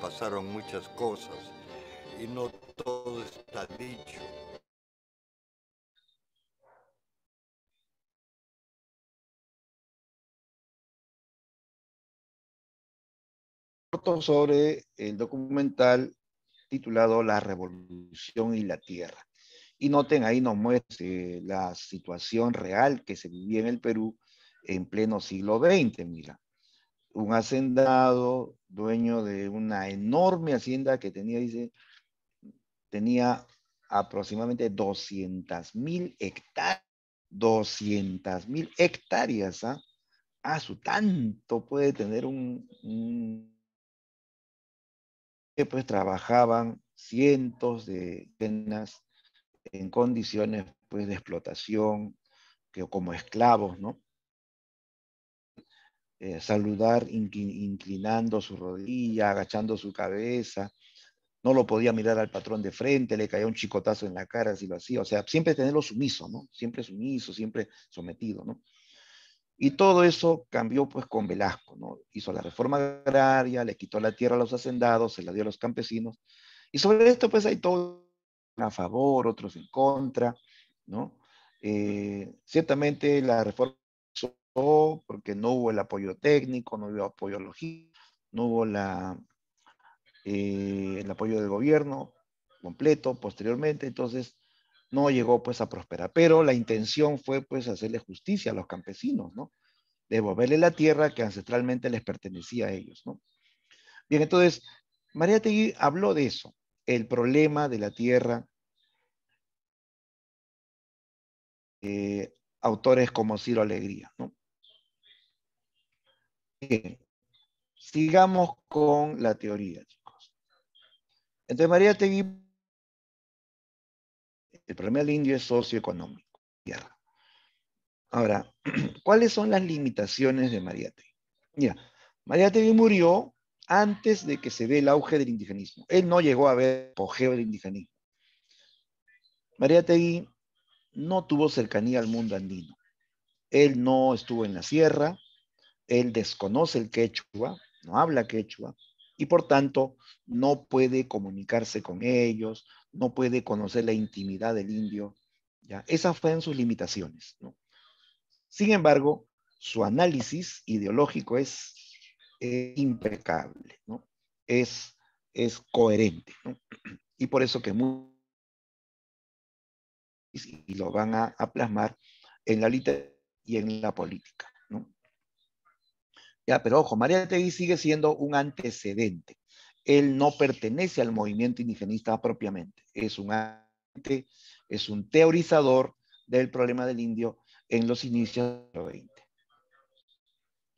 Pasaron muchas cosas y no todo está dicho. Sobre el documental titulado La Revolución y la Tierra. Y noten, ahí nos muestra la situación real que se vivía en el Perú en pleno siglo XX, mira. Un hacendado, dueño de una enorme hacienda que tenía, dice, tenía aproximadamente 200.000 hectáreas. 200.000 hectáreas, ¿ah? Su tanto puede tener que pues trabajaban cientos de cenas en condiciones pues de explotación, que como esclavos, ¿no? Saludar inclinando su rodilla, agachando su cabeza, no lo podía mirar al patrón de frente, le caía un chicotazo en la cara si lo hacía, o sea, siempre tenerlo sumiso, ¿no? Siempre sumiso, siempre sometido, ¿no? Y todo eso cambió pues con Velasco, ¿no? Hizo la reforma agraria, le quitó la tierra a los hacendados, se la dio a los campesinos, y sobre esto pues hay todo a favor, otros en contra, ¿no? Ciertamente la reforma porque no hubo el apoyo técnico, no hubo apoyo logístico, no hubo el apoyo del gobierno completo posteriormente, entonces no llegó pues a prosperar, pero la intención fue pues hacerle justicia a los campesinos, ¿no? Devolverle la tierra que ancestralmente les pertenecía a ellos, ¿no? Bien, entonces, Mariátegui habló de eso, el problema de la tierra, autores como Ciro Alegría, ¿no? Bien, sigamos con la teoría, chicos. Entonces, Mariátegui, el problema del indio es socioeconómico, tierra. Ahora, ¿cuáles son las limitaciones de Mariátegui? Mira, Mariátegui murió antes de que se dé el auge del indigenismo. Él no llegó a ver el apogeo del indigenismo. Mariátegui no tuvo cercanía al mundo andino. Él no estuvo en la sierra, él desconoce el quechua, no habla quechua, y por tanto no puede comunicarse con ellos, no puede conocer la intimidad del indio. ¿Ya? Esas fueron sus limitaciones, ¿no? Sin embargo, su análisis ideológico es impecable, ¿no? Es coherente, ¿no? Y por eso que y lo van a plasmar en la literatura y en la política, ¿no? Ya, pero ojo, Mariátegui sigue siendo un antecedente. Él no pertenece al movimiento indigenista propiamente. Es un teorizador del problema del indio en los inicios del siglo XX.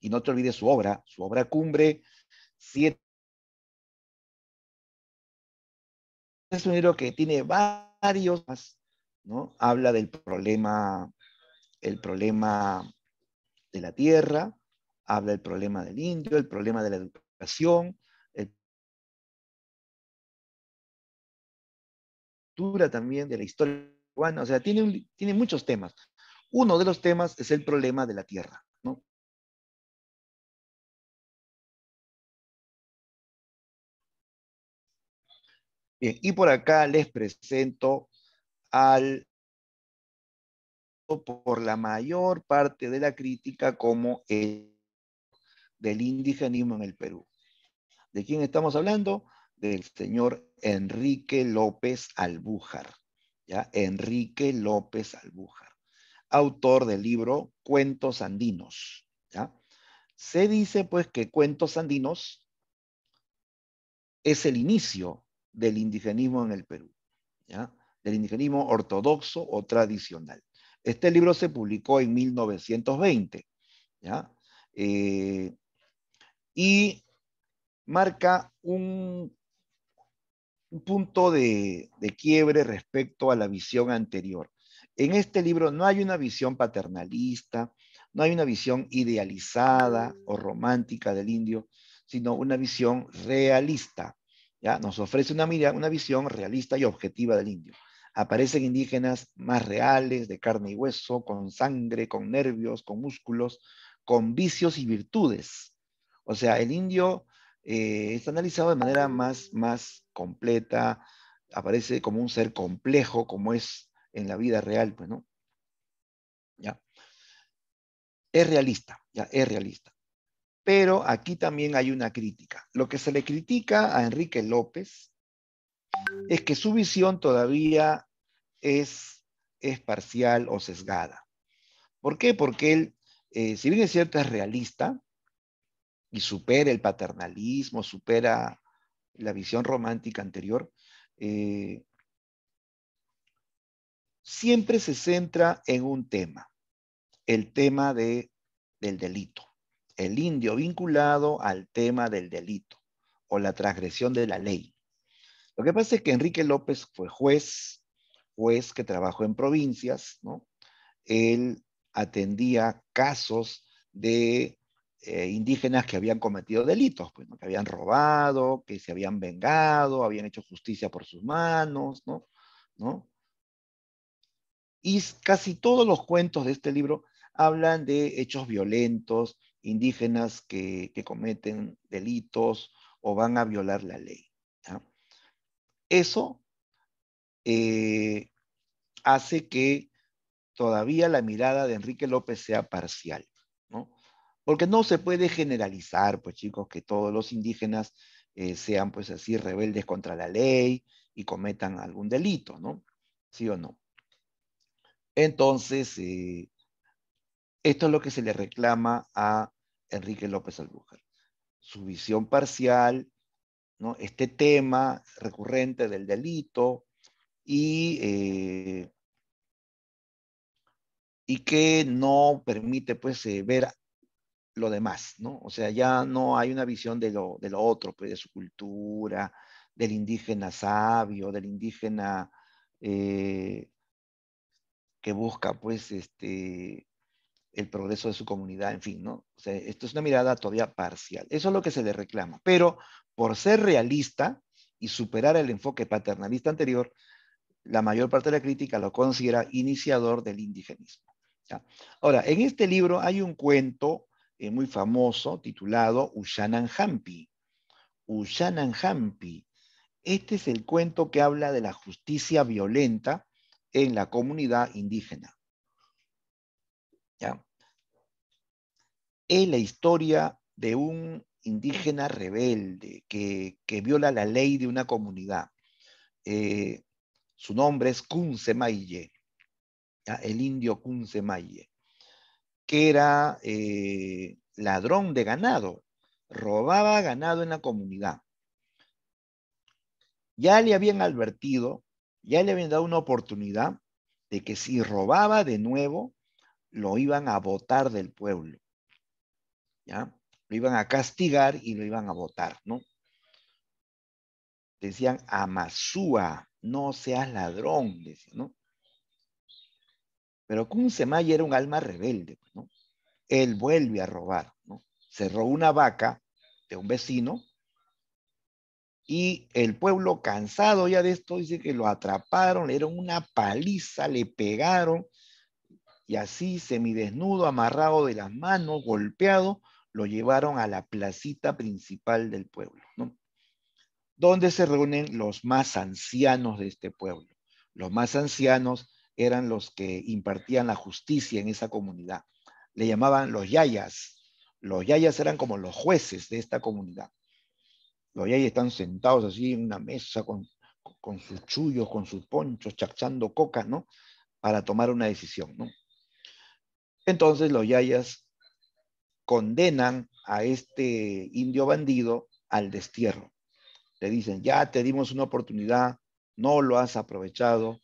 Y no te olvides su obra cumbre, 7. Es un libro que tiene varios, ¿no? Habla del problema, de la tierra, habla del problema del indio, el problema de la educación, también de la historia peruana, o sea, tiene muchos temas. Uno de los temas es el problema de la tierra, ¿no? Bien, y por acá les presento por la mayor parte de la crítica como el del indigenismo en el Perú. ¿De quién estamos hablando? Del señor Enrique López Albújar, ¿ya? Enrique López Albújar, autor del libro Cuentos Andinos, ¿ya? Se dice pues que Cuentos Andinos es el inicio del indigenismo en el Perú, ¿ya? Del indigenismo ortodoxo o tradicional. Este libro se publicó en 1920, ¿ya? Y marca un punto de quiebre respecto a la visión anterior. En este libro no hay una visión paternalista, No hay una visión idealizada o romántica del indio, sino una visión realista. ¿Ya? Nos ofrece una visión realista y objetiva del indio. Aparecen indígenas más reales, de carne y hueso, con sangre, con nervios, con músculos, con vicios y virtudes. O sea, el indio está analizado de manera más completa, aparece como un ser complejo, como es en la vida real, pues, ¿no? ¿Ya? Es realista, ya, es realista. Pero aquí también hay una crítica. Lo que se le critica a Enrique López es que su visión todavía es parcial o sesgada. ¿Por qué? Porque él, si bien es cierto, es realista y supera el paternalismo, supera la visión romántica anterior, siempre se centra en un tema, el tema del delito. El indio vinculado al tema del delito o la transgresión de la ley. Lo que pasa es que Enrique López fue juez que trabajó en provincias, ¿no? Él atendía casos de indígenas que habían cometido delitos, pues, ¿no? Que habían robado, que se habían vengado, habían hecho justicia por sus manos, ¿no? Y casi todos los cuentos de este libro hablan de hechos violentos, indígenas que cometen delitos o van a violar la ley. ¿Ya? Eso hace que todavía la mirada de Enrique López sea parcial, ¿no? Porque no se puede generalizar, pues chicos, que todos los indígenas sean pues así rebeldes contra la ley y cometan algún delito, ¿no? ¿Sí o no? Entonces, esto es lo que se le reclama a Enrique López Albújar. Su visión parcial, ¿no? Este tema recurrente del delito y que no permite pues ver lo demás, ¿no? O sea, ya no hay una visión de lo otro, pues de su cultura, del indígena sabio, del indígena que busca pues el progreso de su comunidad, en fin, ¿no? O sea, esto es una mirada todavía parcial. Eso es lo que se le reclama. Pero por ser realista y superar el enfoque paternalista anterior, la mayor parte de la crítica lo considera iniciador del indigenismo. ¿Ya? Ahora, en este libro hay un cuento muy famoso titulado Ushananhampi. Ushananhampi. Este es el cuento que habla de la justicia violenta en la comunidad indígena. ¿Ya? Es la historia de un indígena rebelde que viola la ley de una comunidad. Su nombre es Kunsemaye, el indio Kunsemaye, que era ladrón de ganado, robaba ganado en la comunidad. Ya le habían advertido, ya le habían dado una oportunidad de que si robaba de nuevo, lo iban a botar del pueblo. ¿Ya? Lo iban a castigar y lo iban a botar, ¿no? Decían, Amasúa, no seas ladrón, decían, ¿no? Pero Kunsemaye era un alma rebelde, ¿no? Él vuelve a robar, ¿no? Se robó una vaca de un vecino y el pueblo, cansado ya de esto, dice que lo atraparon, le dieron una paliza, le pegaron y así, semidesnudo, amarrado de las manos, golpeado, lo llevaron a la placita principal del pueblo, ¿no? Donde se reúnen los más ancianos de este pueblo. Los más ancianos eran los que impartían la justicia en esa comunidad. Le llamaban los yayas. Los yayas eran como los jueces de esta comunidad. Los yayas están sentados así en una mesa con sus chullos, con sus ponchos, chachando coca, ¿no? Para tomar una decisión, ¿no? Entonces los yayas condenan a este indio bandido al destierro. Le dicen, ya te dimos una oportunidad, no lo has aprovechado,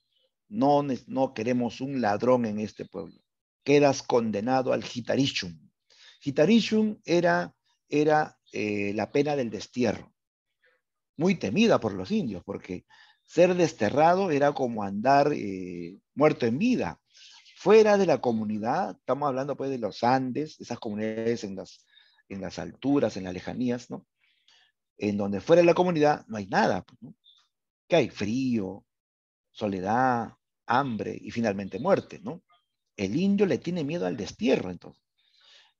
no queremos un ladrón en este pueblo. Quedas condenado al Hitarishum. Hitarishum era la pena del destierro, muy temida por los indios, porque ser desterrado era como andar muerto en vida. Fuera de la comunidad, estamos hablando pues de los Andes, de esas comunidades en las alturas, en las lejanías, ¿no? En donde fuera de la comunidad no hay nada, pues, ¿no? ¿Qué hay? Frío, soledad, hambre y finalmente muerte, ¿no? El indio le tiene miedo al destierro, entonces.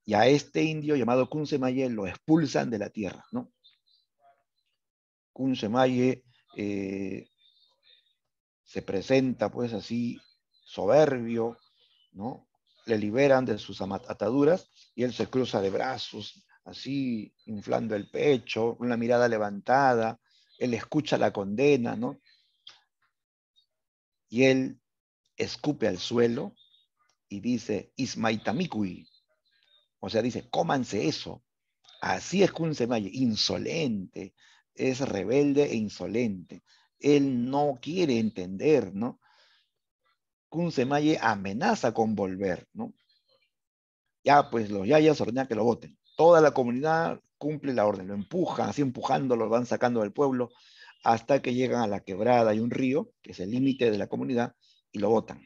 Y a este indio llamado Kunsemaye lo expulsan de la tierra, ¿no? Kunsemaye se presenta pues así soberbio, ¿no? Le liberan de sus ataduras y él se cruza de brazos, así inflando el pecho, con la mirada levantada, él escucha la condena, ¿no? Y él escupe al suelo y dice, Ismaitamikui, o sea, dice, cómanse eso. Así es Kunsemaye, insolente, es rebelde e insolente. Él no quiere entender, ¿no? Kunsemaye amenaza con volver, ¿no? Ya, pues los yayas ordenan que lo voten. Toda la comunidad cumple la orden, lo empujan, así empujándolo, lo van sacando del pueblo, hasta que llegan a la quebrada y un río, que es el límite de la comunidad, y lo votan.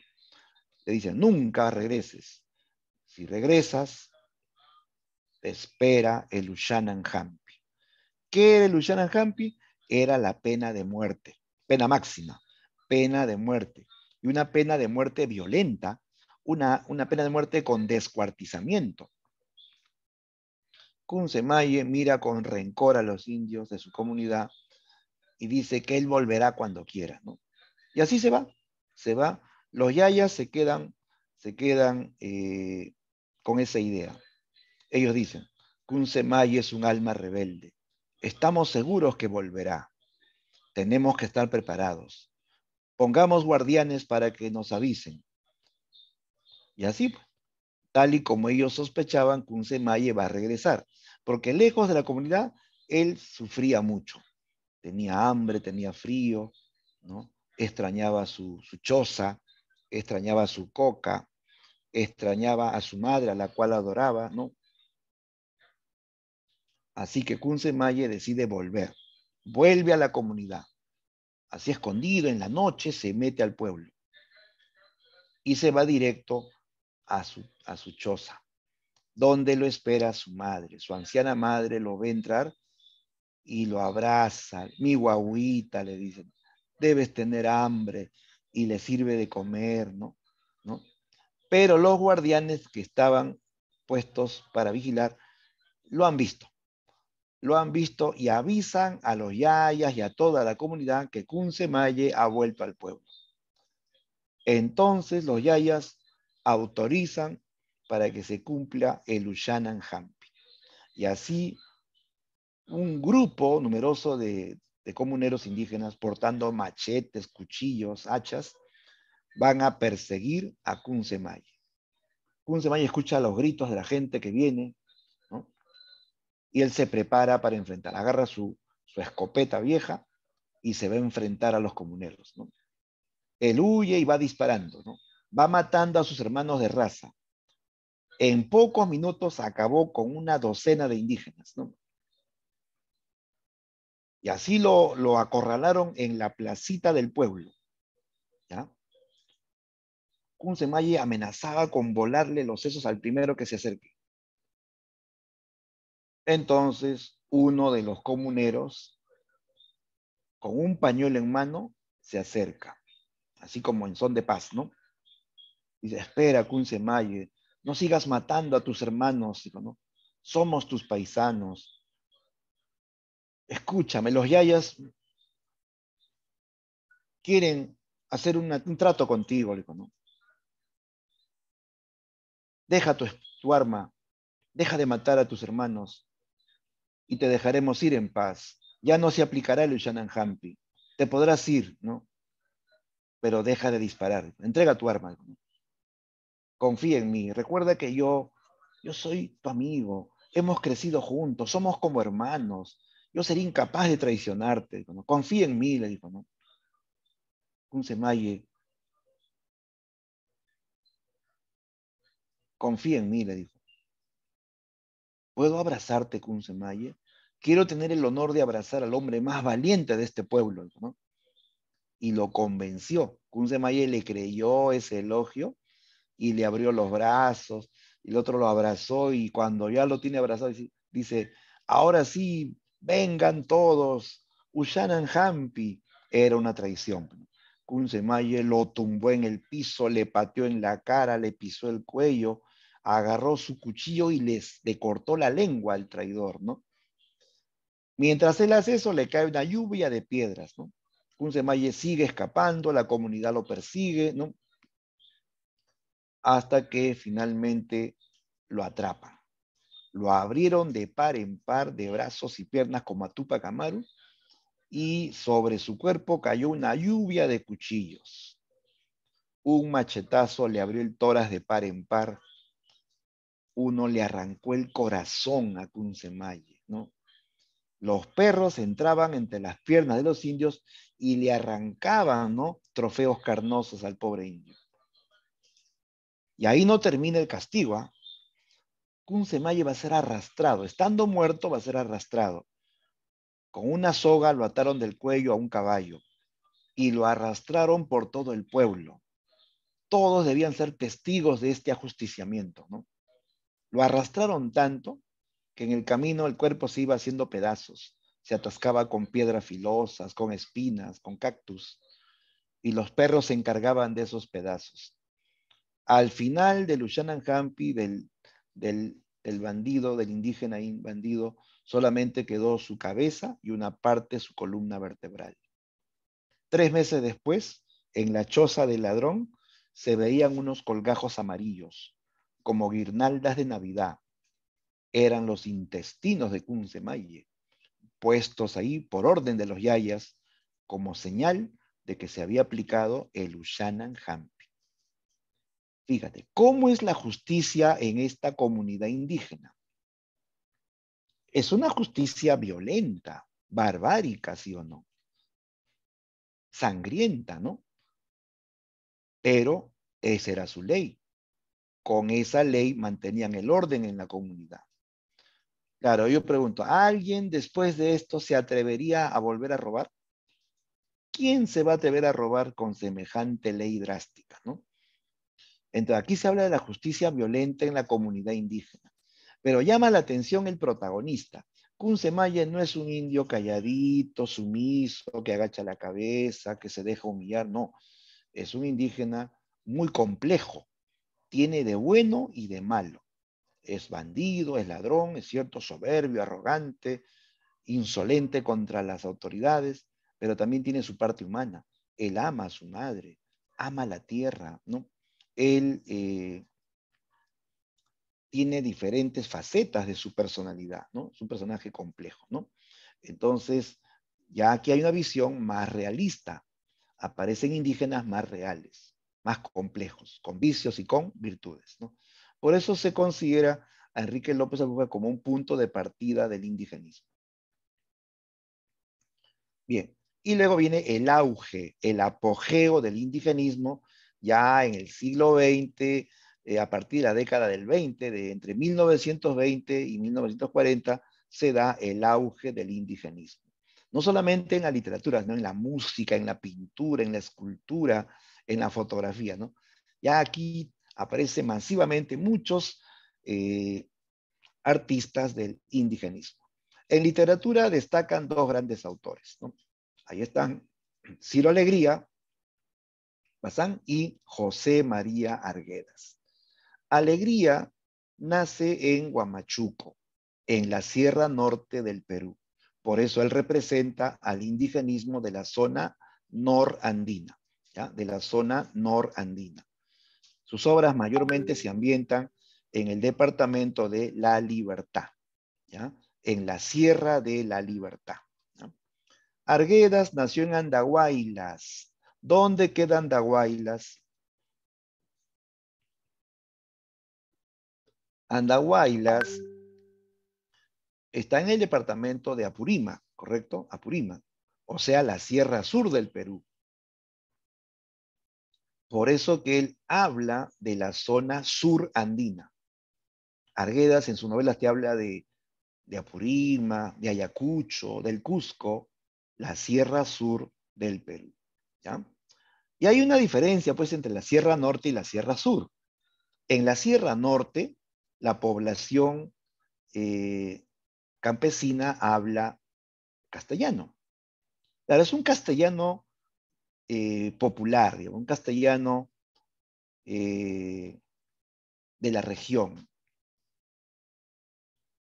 Le dicen, nunca regreses. Si regresas, te espera el Ushanan Hampi. ¿Qué era el Ushanan Hampi? Era la pena de muerte, pena máxima, pena de muerte. Y una pena de muerte violenta, una pena de muerte con descuartizamiento. Kunsemaye mira con rencor a los indios de su comunidad y dice que él volverá cuando quiera, ¿no? Y así se va. Los yayas se quedan con esa idea. Ellos dicen, Kunsemaye es un alma rebelde. Estamos seguros que volverá. Tenemos que estar preparados. Pongamos guardianes para que nos avisen. Y así, tal y como ellos sospechaban, Kunsemaye va a regresar. Porque lejos de la comunidad, él sufría mucho. Tenía hambre, tenía frío, ¿no? Extrañaba su choza, extrañaba su coca, extrañaba a su madre, a la cual adoraba, ¿no? Así que Kunsemaye decide volver. Vuelve a la comunidad. Así escondido en la noche se mete al pueblo. Y se va directo a su choza, donde lo espera su madre. Su anciana madre lo ve entrar y lo abraza. Mi guaguita, le dicen, debes tener hambre, y le sirve de comer, ¿no? Pero los guardianes que estaban puestos para vigilar lo han visto y avisan a los yayas y a toda la comunidad que Kunsemaye ha vuelto al pueblo. Entonces los yayas autorizan para que se cumpla el Ushanan Hampi. Y así un grupo numeroso de comuneros indígenas portando machetes, cuchillos, hachas, van a perseguir a Kunsemaye. Kunsemaye escucha los gritos de la gente que viene, ¿no? Y él se prepara para enfrentar. Agarra su escopeta vieja y se va a enfrentar a los comuneros, ¿no? Él huye y va disparando, ¿no? Va matando a sus hermanos de raza. En pocos minutos acabó con una docena de indígenas, ¿no? Y así lo acorralaron en la placita del pueblo, ¿ya? Kunsemaye amenazaba con volarle los sesos al primero que se acerque. Entonces, uno de los comuneros, con un pañuelo en mano, se acerca, así como en son de paz, ¿no? Dice, espera, Kunsemaye, no sigas matando a tus hermanos, ¿no? Somos tus paisanos. Escúchame, los yayas quieren hacer un trato contigo, ¿no? Deja tu arma, deja de matar a tus hermanos y te dejaremos ir en paz. Ya no se aplicará el Ushanan Hampi. Te podrás ir, ¿no? Pero deja de disparar. Entrega tu arma, ¿no? Confía en mí. Recuerda que yo soy tu amigo. Hemos crecido juntos. Somos como hermanos. Yo sería incapaz de traicionarte, ¿no? Confía en mí, le dijo, ¿no? Kunsemaye, confía en mí, le dijo. ¿Puedo abrazarte, Kunsemaye? Quiero tener el honor de abrazar al hombre más valiente de este pueblo, ¿no? Y lo convenció. Kunsemaye le creyó ese elogio y le abrió los brazos, y el otro lo abrazó, y cuando ya lo tiene abrazado, dice, ahora sí, vengan todos, Ushanan Hampi. Era una traición. Kunsemaye lo tumbó en el piso, le pateó en la cara, le pisó el cuello, agarró su cuchillo y le cortó la lengua al traidor, ¿no? Mientras él hace eso, le cae una lluvia de piedras, ¿no? Kunsemaye sigue escapando, la comunidad lo persigue, ¿no? Hasta que finalmente lo atrapan. Lo abrieron de par en par de brazos y piernas como a Tupac Amaru, y sobre su cuerpo cayó una lluvia de cuchillos. Un machetazo le abrió el tórax de par en par. Uno le arrancó el corazón a Kunsemaye, ¿no? Los perros entraban entre las piernas de los indios y le arrancaban, ¿no?, trofeos carnosos al pobre indio. Y ahí no termina el castigo, ¿eh? Kunsemaye va a ser arrastrado. Estando muerto, va a ser arrastrado. Con una soga lo ataron del cuello a un caballo y lo arrastraron por todo el pueblo. Todos debían ser testigos de este ajusticiamiento, ¿no? Lo arrastraron tanto que en el camino el cuerpo se iba haciendo pedazos. Se atascaba con piedras filosas, con espinas, con cactus, y los perros se encargaban de esos pedazos. Al final del Ushanan Hampi, del bandido, del indígena bandido, solamente quedó su cabeza y una parte de su columna vertebral. 3 meses después, en la choza del ladrón, se veían unos colgajos amarillos, como guirnaldas de Navidad. Eran los intestinos de Kunsemaye, puestos ahí por orden de los yayas, como señal de que se había aplicado el Ushanan Hampi. Fíjate, ¿cómo es la justicia en esta comunidad indígena? Es una justicia violenta, barbárica, ¿sí o no? Sangrienta, ¿no? Pero esa era su ley. Con esa ley mantenían el orden en la comunidad. Claro, yo pregunto, ¿alguien después de esto se atrevería a volver a robar? ¿Quién se va a atrever a robar con semejante ley drástica, no? Entonces, aquí se habla de la justicia violenta en la comunidad indígena. Pero llama la atención el protagonista. Kunsemaye no es un indio calladito, sumiso, que agacha la cabeza, que se deja humillar, no. Es un indígena muy complejo. Tiene de bueno y de malo. Es bandido, es ladrón, es cierto, soberbio, arrogante, insolente contra las autoridades, pero también tiene su parte humana. Él ama a su madre, ama la tierra, ¿no? Él tiene diferentes facetas de su personalidad, ¿no? Es un personaje complejo, ¿no? Entonces, ya aquí hay una visión más realista. Aparecen indígenas más reales, más complejos, con vicios y con virtudes, ¿no? Por eso se considera a Enrique López Aliaga como un punto de partida del indigenismo. Bien, y luego viene el auge, el apogeo del indigenismo, ya en el siglo XX, a partir de la década del 20, de entre 1920 y 1940, se da el auge del indigenismo. No solamente en la literatura, sino en la música, en la pintura, en la escultura, en la fotografía, ¿no? Ya aquí aparecen masivamente muchos artistas del indigenismo. En literatura destacan 2 grandes autores, ¿no? Ahí están Ciro Alegría, Bazán, y José María Arguedas. Alegría nace en Huamachuco, en la Sierra Norte del Perú. Por eso él representa al indigenismo de la zona norandina, ¿ya? De la zona norandina. Sus obras mayormente se ambientan en el departamento de La Libertad, ¿ya? En la Sierra de la Libertad, ¿ya? Arguedas nació en Andahuaylas. ¿Dónde queda Andahuaylas? Andahuaylas está en el departamento de Apurímac, ¿correcto? Apurímac, o sea, la Sierra Sur del Perú. Por eso que él habla de la zona sur andina. Arguedas en sus novelas te habla de Apurímac, de Ayacucho, del Cusco, la Sierra Sur del Perú, ¿ya? Y hay una diferencia, pues, entre la Sierra Norte y la Sierra Sur. En la Sierra Norte, la población campesina habla castellano. Claro, es un castellano popular, digamos, un castellano de la región.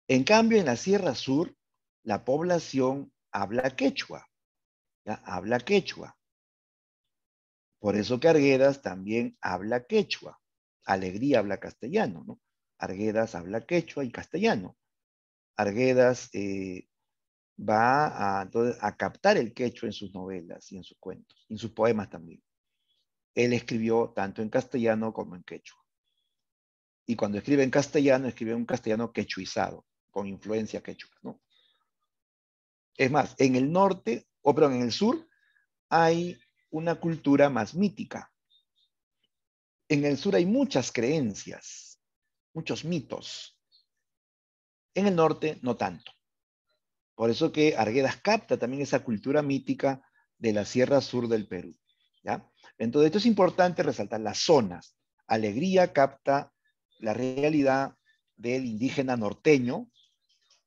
En cambio, en la Sierra Sur, la población habla quechua, ¿ya? Habla quechua. Por eso que Arguedas también habla quechua. Alegría habla castellano, ¿no? Arguedas habla quechua y castellano. Arguedas va entonces, a captar el quechua en sus novelas y en sus cuentos, y en sus poemas también. Él escribió tanto en castellano como en quechua. Y cuando escribe en castellano, escribe un castellano quechuizado, con influencia quechua, ¿no? Es más, en el norte, o perdón, en el sur, hay una cultura más mítica. En el sur hay muchas creencias, muchos mitos. En el norte, no tanto. Por eso que Arguedas capta también esa cultura mítica de la Sierra Sur del Perú, ¿ya? Entonces, esto es importante resaltar las zonas. Alegría capta la realidad del indígena norteño,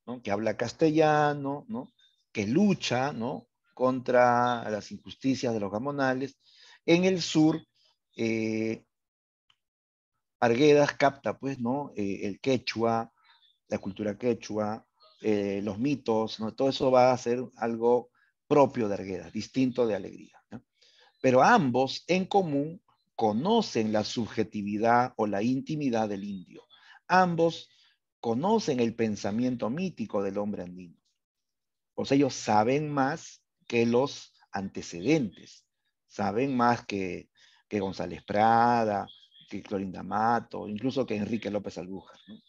¿no? Que habla castellano, ¿no? Que lucha, ¿no? Contra las injusticias de los gamonales. En el sur, Arguedas capta, pues, ¿no? El quechua, la cultura quechua, los mitos, ¿no? Todo eso va a ser algo propio de Arguedas, distinto de Alegría, ¿no? Pero ambos en común conocen la subjetividad o la intimidad del indio. Ambos conocen el pensamiento mítico del hombre andino. O sea, ellos saben más que los antecedentes, saben más que González Prada, que Clorinda Mato, incluso que Enrique López Albújar, ¿no?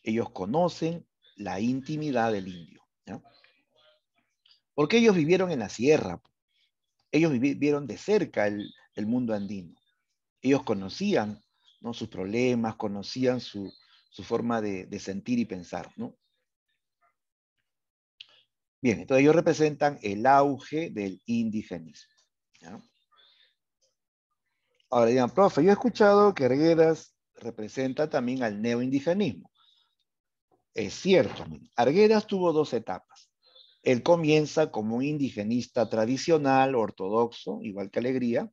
Ellos conocen la intimidad del indio, ¿no? Porque ellos vivieron en la sierra, ellos vivieron de cerca el mundo andino. Ellos conocían, ¿no? Sus problemas, conocían su forma de sentir y pensar, ¿no? Bien, entonces ellos representan el auge del indigenismo, ¿ya? Ahora digan, profe, yo he escuchado que Arguedas representa también al neoindigenismo. Es cierto, Arguedas tuvo dos etapas. Él comienza como un indigenista tradicional, ortodoxo, igual que Alegría,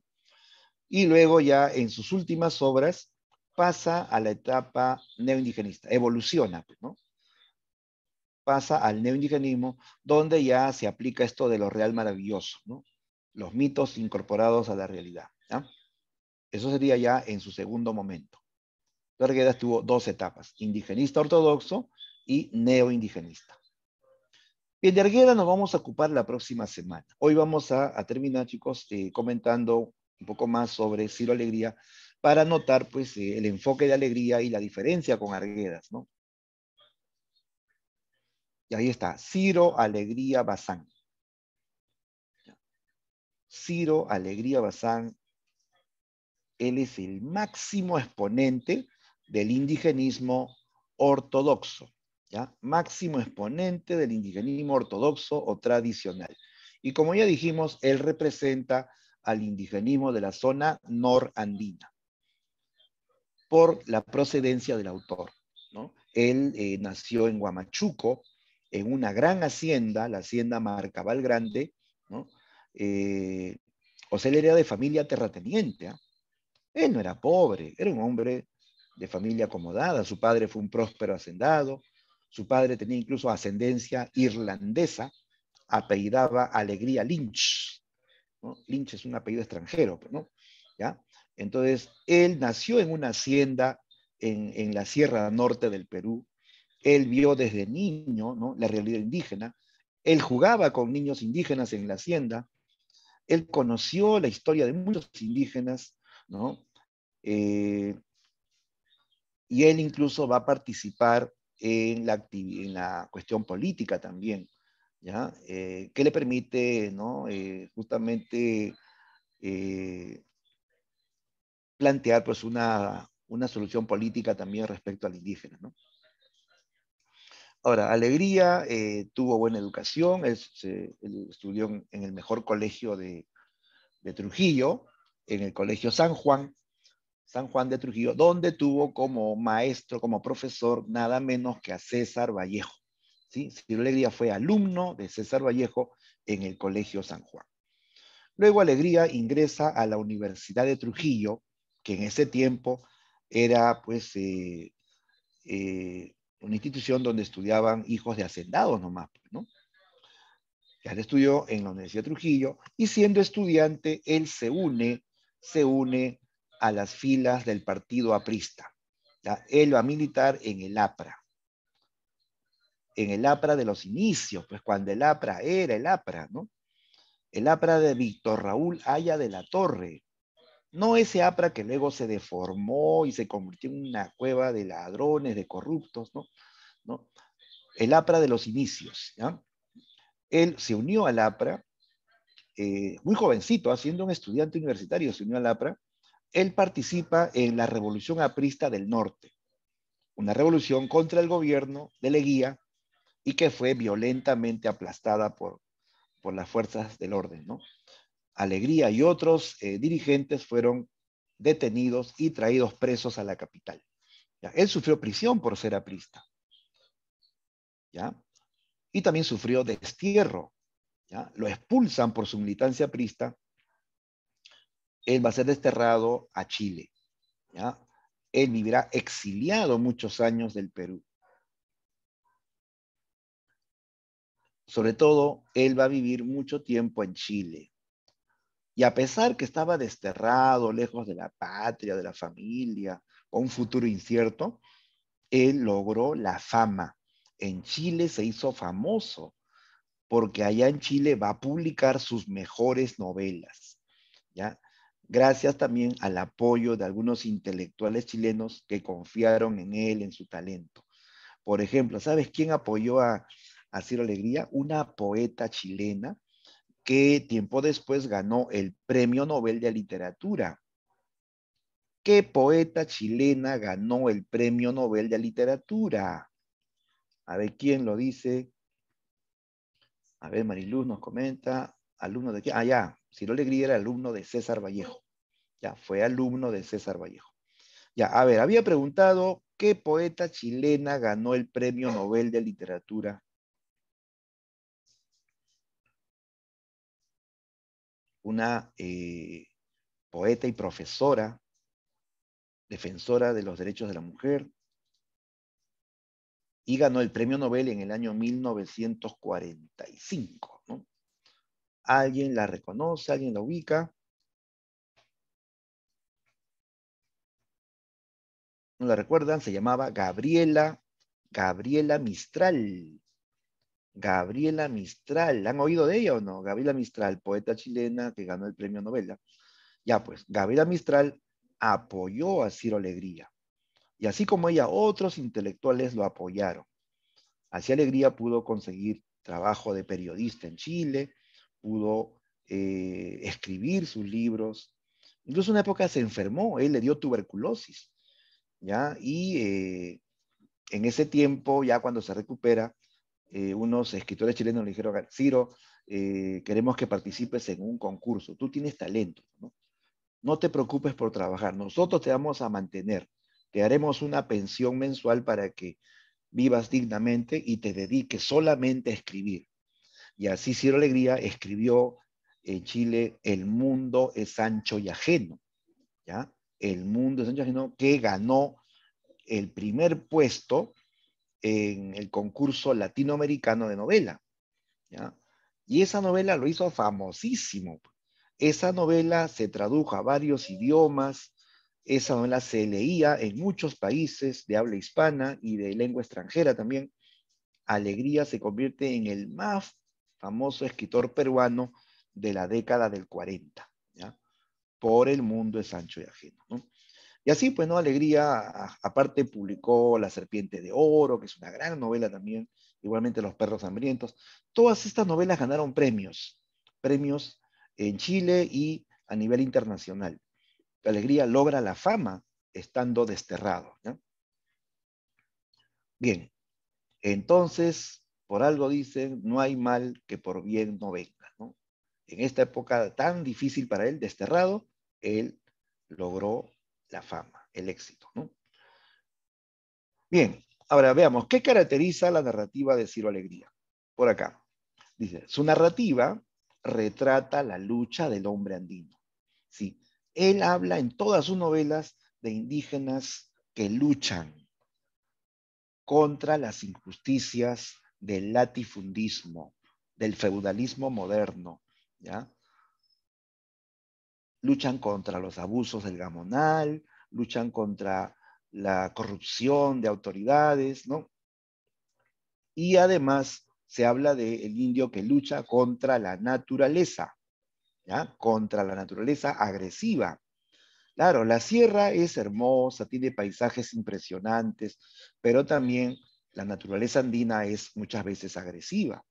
y luego ya en sus últimas obras pasa a la etapa neoindigenista, evoluciona, ¿no? Pasa al neoindigenismo, donde ya se aplica esto de lo real maravilloso, ¿no? Los mitos incorporados a la realidad, ¿ya? Eso sería ya en su segundo momento. Arguedas tuvo dos etapas, indigenista ortodoxo y neoindigenista. Bien, de Arguedas nos vamos a ocupar la próxima semana. Hoy vamos a terminar, chicos, comentando un poco más sobre Ciro Alegría para notar, pues, el enfoque de Alegría y la diferencia con Arguedas, ¿no? Y ahí está, Ciro Alegría Bazán. Ciro Alegría Bazán, él es el máximo exponente del indigenismo ortodoxo, ¿ya? Máximo exponente del indigenismo ortodoxo o tradicional. Y como ya dijimos, él representa al indigenismo de la zona norandina por la procedencia del autor, ¿no? Él nació en Huamachuco, en una gran hacienda, la hacienda Marcabal Grande, ¿no? O sea, él era de familia terrateniente, ¿eh? Él no era pobre, era un hombre de familia acomodada. Su padre fue un próspero hacendado, su padre tenía incluso ascendencia irlandesa, apellidaba Alegría Lynch, ¿no? Lynch es un apellido extranjero, ¿no? ¿Ya? Entonces, él nació en una hacienda en la Sierra Norte del Perú. Él vio desde niño, ¿no? La realidad indígena. Él jugaba con niños indígenas en la hacienda. Él conoció la historia de muchos indígenas, ¿no? Y él incluso va a participar en la cuestión política también, ¿ya? Que le permite, ¿no? Justamente plantear, pues, una solución política también respecto al indígena, ¿no? Ahora, Alegría tuvo buena educación, él estudió en el mejor colegio de Trujillo, en el Colegio San Juan, San Juan de Trujillo, donde tuvo como maestro, como profesor, nada menos que a César Vallejo. ¿Sí? Ciro Alegría fue alumno de César Vallejo en el Colegio San Juan. Luego Alegría ingresa a la Universidad de Trujillo, que en ese tiempo era pues una institución donde estudiaban hijos de hacendados nomás, ¿no? Ya él estudió en la Universidad de Trujillo y siendo estudiante él se une a las filas del partido aprista. ¿Ya? Él va a militar en el APRA. En el APRA de los inicios, pues cuando el APRA era el APRA, ¿no? El APRA de Víctor Raúl Haya de la Torre. No ese APRA que luego se deformó y se convirtió en una cueva de ladrones, de corruptos, ¿no? ¿No? El APRA de los inicios, ¿ya? Él se unió al APRA, muy jovencito, siendo un estudiante universitario, se unió al APRA. Él participa en la Revolución Aprista del Norte, una revolución contra el gobierno de Leguía y que fue violentamente aplastada por las fuerzas del orden, ¿no? Alegría y otros dirigentes fueron detenidos y traídos presos a la capital. ¿Ya? Él sufrió prisión por ser aprista, ¿ya? Y también sufrió destierro, ¿ya? Lo expulsan por su militancia aprista. Él va a ser desterrado a Chile, ¿ya? Él vivirá exiliado muchos años del Perú. Sobre todo, él va a vivir mucho tiempo en Chile. Y a pesar que estaba desterrado, lejos de la patria, de la familia, con un futuro incierto, él logró la fama. En Chile se hizo famoso, porque allá en Chile va a publicar sus mejores novelas, ¿ya? Gracias también al apoyo de algunos intelectuales chilenos que confiaron en él, en su talento. Por ejemplo, ¿sabes quién apoyó a Ciro Alegría? Una poeta chilena que tiempo después ganó el Premio Nobel de Literatura. ¿Qué poeta chilena ganó el Premio Nobel de Literatura? A ver, ¿quién lo dice? A ver, Mariluz nos comenta. ¿Alumno de quién? Ah, ya. Ciro Alegría era alumno de César Vallejo. Ya, fue alumno de César Vallejo. Ya, a ver, había preguntado, ¿qué poeta chilena ganó el Premio Nobel de Literatura? Una poeta y profesora, defensora de los derechos de la mujer, y ganó el Premio Nobel en el año 1945, ¿no? ¿Alguien la reconoce? ¿Alguien la ubica? ¿No la recuerdan? Se llamaba Gabriela Mistral. Gabriela Mistral. ¿Han oído de ella o no? Gabriela Mistral, poeta chilena que ganó el Premio Nobel. Ya pues, Gabriela Mistral apoyó a Ciro Alegría. Y así como ella, otros intelectuales lo apoyaron. Así Alegría pudo conseguir trabajo de periodista en Chile, pudo escribir sus libros. Incluso en una época se enfermó, él le dio tuberculosis, ¿ya? Y en ese tiempo, ya cuando se recupera, unos escritores chilenos le dijeron, Ciro, queremos que participes en un concurso, tú tienes talento, ¿no? No te preocupes por trabajar, nosotros te vamos a mantener, te daremos una pensión mensual para que vivas dignamente y te dediques solamente a escribir. Y así Ciro Alegría escribió en Chile El mundo es ancho y ajeno, ¿ya? El mundo es ancho y ajeno, que ganó el primer puesto en el concurso latinoamericano de novela, ¿ya? Y esa novela lo hizo famosísimo. Esa novela se tradujo a varios idiomas, esa novela se leía en muchos países de habla hispana y de lengua extranjera también. Alegría se convierte en el más famoso escritor peruano de la década del 40, ¿ya? Por el mundo es ancho y ajeno, ¿no? Y así, pues, ¿no? Alegría, aparte publicó La Serpiente de Oro, que es una gran novela también, igualmente Los Perros Hambrientos. Todas estas novelas ganaron premios en Chile y a nivel internacional. Alegría logra la fama estando desterrado, ¿no? Bien, entonces, por algo dicen, no hay mal que por bien no venga, ¿no? En esta época tan difícil para él, desterrado, él logró la fama, el éxito, ¿no? Bien, ahora veamos, ¿qué caracteriza la narrativa de Ciro Alegría? Por acá, dice, su narrativa retrata la lucha del hombre andino. Sí, él habla en todas sus novelas de indígenas que luchan contra las injusticias del latifundismo, del feudalismo moderno, ¿ya? Luchan contra los abusos del gamonal, luchan contra la corrupción de autoridades, ¿no? Y además se habla del indio que lucha contra la naturaleza, ¿ya? Contra la naturaleza agresiva. Claro, la sierra es hermosa, tiene paisajes impresionantes, pero también la naturaleza andina es muchas veces agresiva.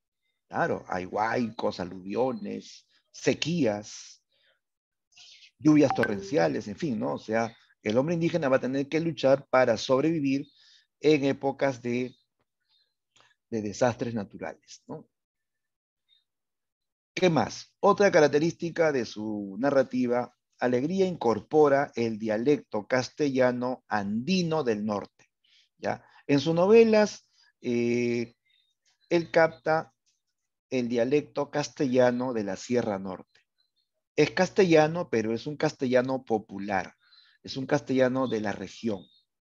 Claro, hay huaicos, aluviones, sequías, lluvias torrenciales, en fin, ¿no? O sea, el hombre indígena va a tener que luchar para sobrevivir en épocas de desastres naturales, ¿no? ¿Qué más? Otra característica de su narrativa, Alegría incorpora el dialecto castellano andino del norte, ¿ya? En sus novelas, él capta el dialecto castellano de la Sierra Norte. Es castellano, pero es un castellano popular, es un castellano de la región,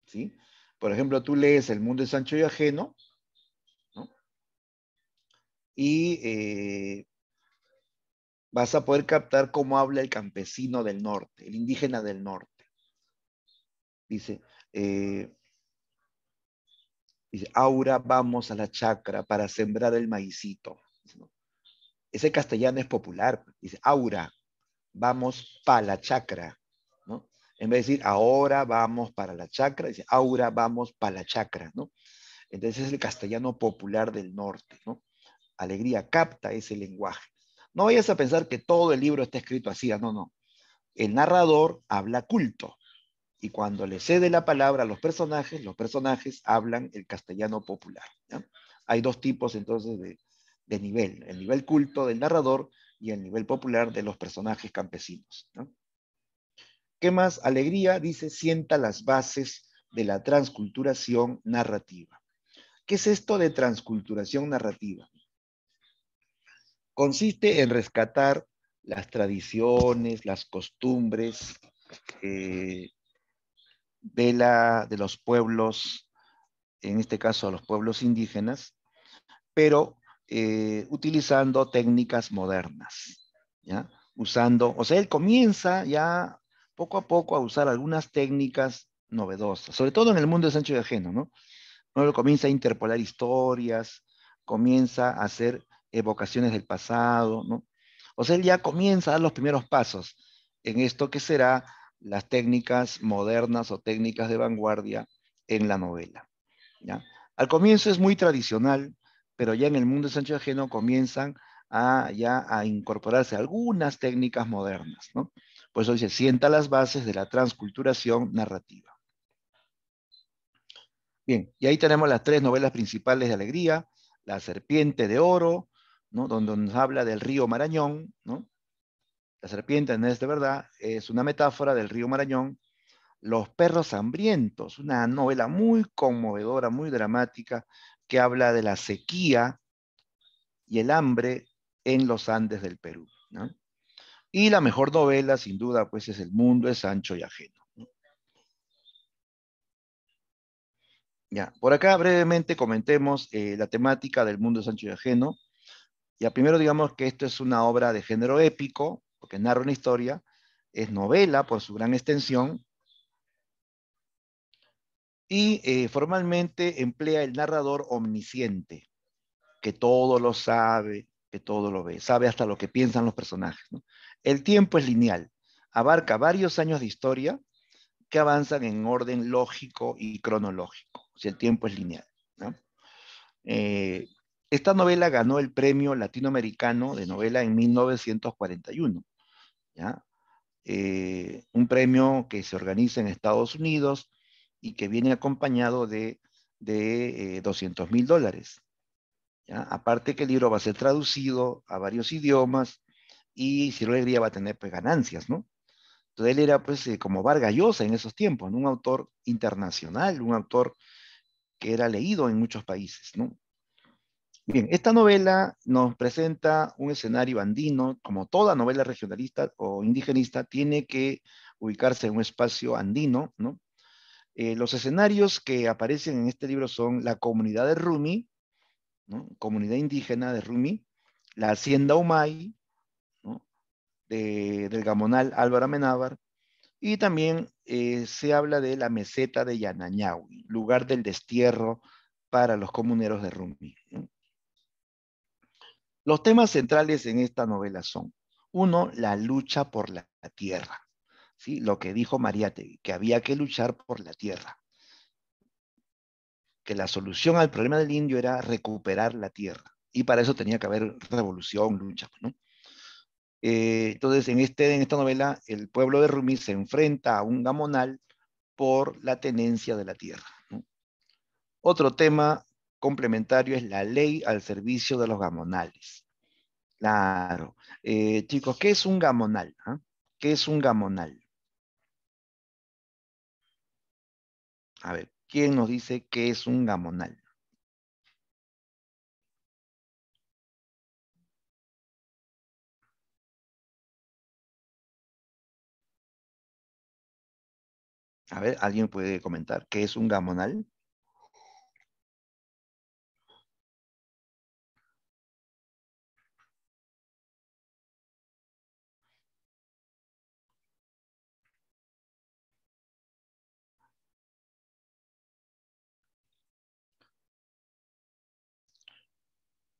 ¿sí? Por ejemplo, tú lees El mundo es ancho y ajeno, ¿no? Y vas a poder captar cómo habla el campesino del norte, el indígena del norte. Dice, Aura, vamos a la chacra para sembrar el maicito. Ese castellano es popular. Dice, Aura, vamos para la chacra, ¿no? En vez de decir, ahora vamos para la chacra, dice, Aura, vamos para la chacra, ¿no? Entonces es el castellano popular del norte, ¿no? Alegría capta ese lenguaje. No vayas a pensar que todo el libro está escrito así, no, no. El narrador habla culto, y cuando le cede la palabra a los personajes hablan el castellano popular, ¿ya? Hay dos tipos entonces de nivel, el nivel culto del narrador y el nivel popular de los personajes campesinos, ¿no? ¿Qué más? Alegría, dice, sienta las bases de la transculturación narrativa. ¿Qué es esto de transculturación narrativa? Consiste en rescatar las tradiciones, las costumbres de los pueblos, en este caso los pueblos indígenas, pero utilizando técnicas modernas, ¿ya? O sea, él comienza ya poco a poco a usar algunas técnicas novedosas, sobre todo en el mundo de Sancho y Ajeno, ¿no? Luego comienza a interpolar historias, comienza a hacer evocaciones del pasado, ¿no? O sea, él ya comienza a dar los primeros pasos en esto que será las técnicas modernas o técnicas de vanguardia en la novela, ¿ya? Al comienzo es muy tradicional, pero ya en el mundo de Sancho Ajeno comienzan ya a incorporarse algunas técnicas modernas, ¿no? Por eso dice, sienta las bases de la transculturación narrativa. Bien, y ahí tenemos las tres novelas principales de Alegría, La Serpiente de Oro, ¿no? Donde nos habla del río Marañón, ¿no? La serpiente no es de verdad, es una metáfora del río Marañón. Los perros hambrientos, una novela muy conmovedora, muy dramática, que habla de la sequía y el hambre en los Andes del Perú, ¿no? Y la mejor novela, sin duda, pues es El mundo es ancho y ajeno, ¿no? Ya, por acá brevemente comentemos la temática del mundo es ancho y ajeno. Ya, primero digamos que esto es una obra de género épico, porque narra una historia, es novela por su gran extensión, y formalmente emplea el narrador omnisciente, que todo lo sabe, que todo lo ve, sabe hasta lo que piensan los personajes, ¿no? El tiempo es lineal, abarca varios años de historia que avanzan en orden lógico y cronológico, o sea, el tiempo es lineal, ¿no? Esta novela ganó el Premio Latinoamericano de Novela en 1941, ¿ya? Un premio que se organiza en Estados Unidos y que viene acompañado de $200,000, ¿ya? Aparte que el libro va a ser traducido a varios idiomas y Ciro Alegría va a tener pues, ganancias, ¿no? Entonces él era pues como Vargas Llosa en esos tiempos, ¿no? Un autor internacional, un autor que era leído en muchos países, ¿no? Bien, esta novela nos presenta un escenario andino, como toda novela regionalista o indigenista, tiene que ubicarse en un espacio andino, ¿no? Los escenarios que aparecen en este libro son la comunidad de Rumi, ¿no? Comunidad indígena de Rumi, la hacienda Humay, ¿no? Del gamonal Álvaro Amenábar, y también se habla de la meseta de Yanañahui, lugar del destierro para los comuneros de Rumi, ¿no? Los temas centrales en esta novela son, uno, la lucha por la tierra, ¿sí? Lo que dijo Mariátegui, que había que luchar por la tierra, que la solución al problema del indio era recuperar la tierra, y para eso tenía que haber revolución, lucha, ¿no? Entonces, en esta novela, el pueblo de Rumi se enfrenta a un gamonal por la tenencia de la tierra, ¿no? Otro tema complementario es la ley al servicio de los gamonales. Claro. Chicos, ¿qué es un gamonal? ¿Ah? ¿Qué es un gamonal? A ver, ¿quién nos dice qué es un gamonal? A ver, ¿alguien puede comentar qué es un gamonal?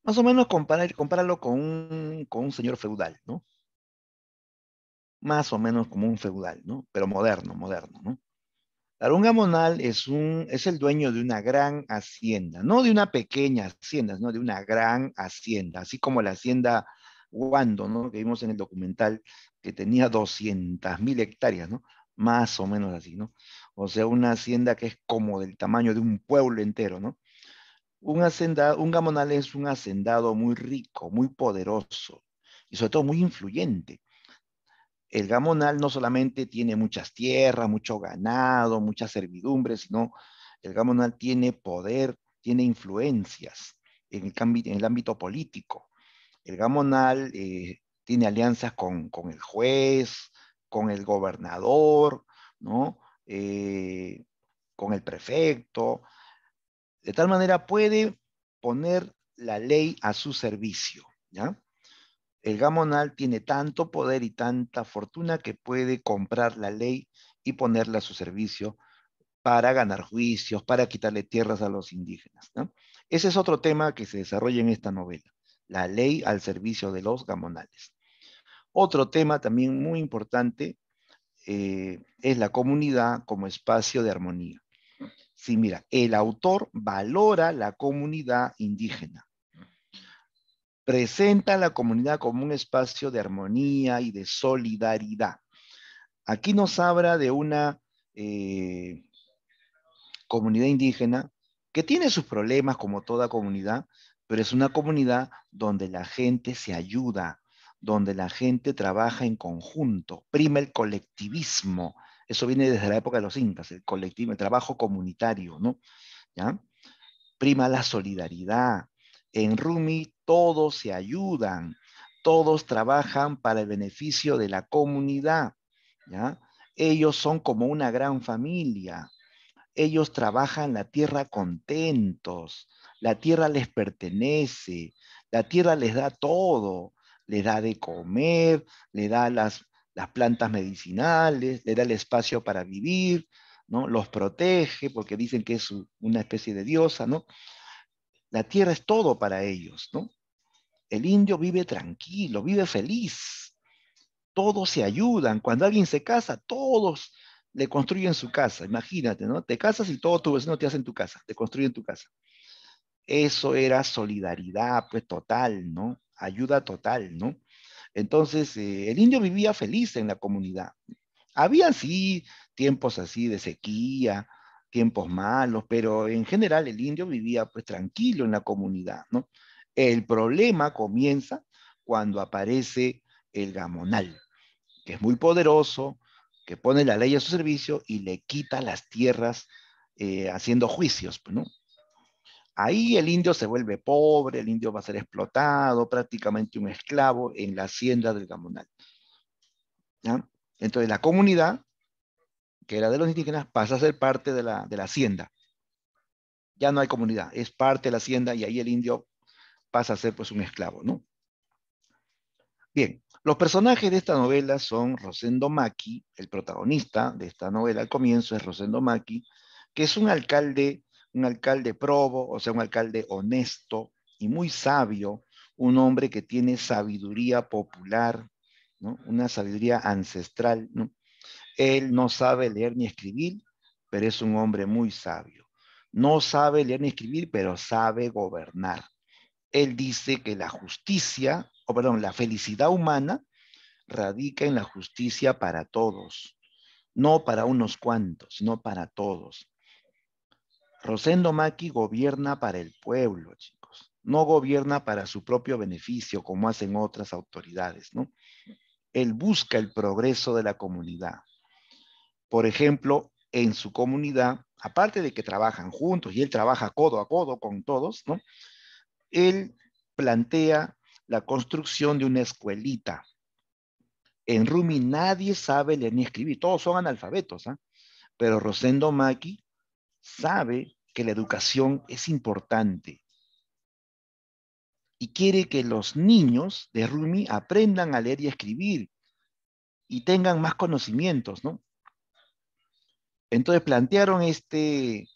Más o menos compáralo con un señor feudal, ¿no? Más o menos como un feudal, ¿no? Pero moderno, ¿no? Claro, un gamonal es el dueño de una gran hacienda, no de una pequeña hacienda, sino de una gran hacienda, así como la hacienda Wando, ¿no? Que vimos en el documental, que tenía 200.000 hectáreas, ¿no? Más o menos así, ¿no? O sea, una hacienda que es como del tamaño de un pueblo entero, ¿no? Un gamonal es un hacendado muy rico, muy poderoso y sobre todo muy influyente. El gamonal no solamente tiene muchas tierras, mucho ganado, muchas servidumbres, sino el gamonal tiene poder, tiene influencias en el ámbito político. El gamonal tiene alianzas con el juez, con el gobernador, ¿no? Con el prefecto. De tal manera puede poner la ley a su servicio, ¿ya? El gamonal tiene tanto poder y tanta fortuna que puede comprar la ley y ponerla a su servicio para ganar juicios, para quitarle tierras a los indígenas, ¿no? Ese es otro tema que se desarrolla en esta novela, la ley al servicio de los gamonales. Otro tema también muy importante es la comunidad como espacio de armonía. Sí, mira, el autor valora la comunidad indígena, presenta a la comunidad como un espacio de armonía y de solidaridad. Aquí nos habla de una comunidad indígena que tiene sus problemas como toda comunidad, pero es una comunidad donde la gente se ayuda, donde la gente trabaja en conjunto, prima el colectivismo. Eso viene desde la época de los incas, el colectivo, el trabajo comunitario, ¿no? ¿Ya? Prima la solidaridad. En Rumi todos se ayudan, todos trabajan para el beneficio de la comunidad, ¿ya? Ellos son como una gran familia. Ellos trabajan la tierra contentos, la tierra les pertenece, la tierra les da todo, les da de comer, les da las plantas medicinales, les da el espacio para vivir, ¿no? Los protege porque dicen que es una especie de diosa, ¿no? La tierra es todo para ellos, ¿no? El indio vive tranquilo, vive feliz, todos se ayudan. Cuando alguien se casa, todos le construyen su casa. Imagínate, ¿no? Te casas y todo tu vecino te hace en tu casa, te construyen tu casa. Eso era solidaridad, pues total, ¿no? Ayuda total, ¿no? Entonces, el indio vivía feliz en la comunidad. Había sí tiempos así de sequía, tiempos malos, pero en general el indio vivía pues tranquilo en la comunidad, ¿no? El problema comienza cuando aparece el gamonal, que es muy poderoso, que pone la ley a su servicio y le quita las tierras haciendo juicios, pues, ¿no? Ahí el indio se vuelve pobre, el indio va a ser explotado, prácticamente un esclavo en la hacienda del Gamonal, ¿ya? Entonces la comunidad, que era de los indígenas, pasa a ser parte de la hacienda. Ya no hay comunidad, es parte de la hacienda y ahí el indio pasa a ser pues un esclavo, ¿no? Bien, los personajes de esta novela son Rosendo Maki, el protagonista de esta novela al comienzo es Rosendo Maki, que es un alcalde probo, o sea, un alcalde honesto y muy sabio, un hombre que tiene sabiduría popular, ¿no? Una sabiduría ancestral, ¿no? Él no sabe leer ni escribir, pero es un hombre muy sabio. No sabe leer ni escribir, pero sabe gobernar. Él dice que la justicia, o perdón, la felicidad humana radica en la justicia para todos, no para unos cuantos, sino para todos. Rosendo Maki gobierna para el pueblo, chicos. No gobierna para su propio beneficio, como hacen otras autoridades, ¿no? Él busca el progreso de la comunidad. Por ejemplo, en su comunidad, aparte de que trabajan juntos y él trabaja codo a codo con todos, ¿no? Él plantea la construcción de una escuelita. En Rumi nadie sabe leer ni escribir, todos son analfabetos, ¿eh? Pero Rosendo Maki sabe que la educación es importante y quiere que los niños de Rumi aprendan a leer y escribir y tengan más conocimientos, ¿no? Entonces plantearon este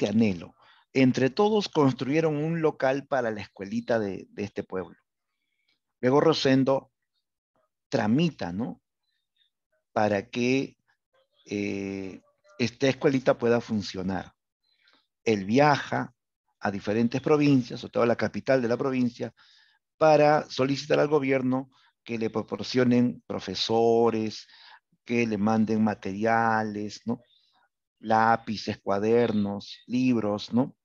anhelo. Entre todos construyeron un local para la escuelita de este pueblo. Luego Rosendo tramita, ¿no? Para que esta escuelita pueda funcionar. Él viaja a diferentes provincias, sobre todo a la capital de la provincia, para solicitar al gobierno que le proporcionen profesores, que le manden materiales, ¿no? Lápices, cuadernos, libros, ¿no?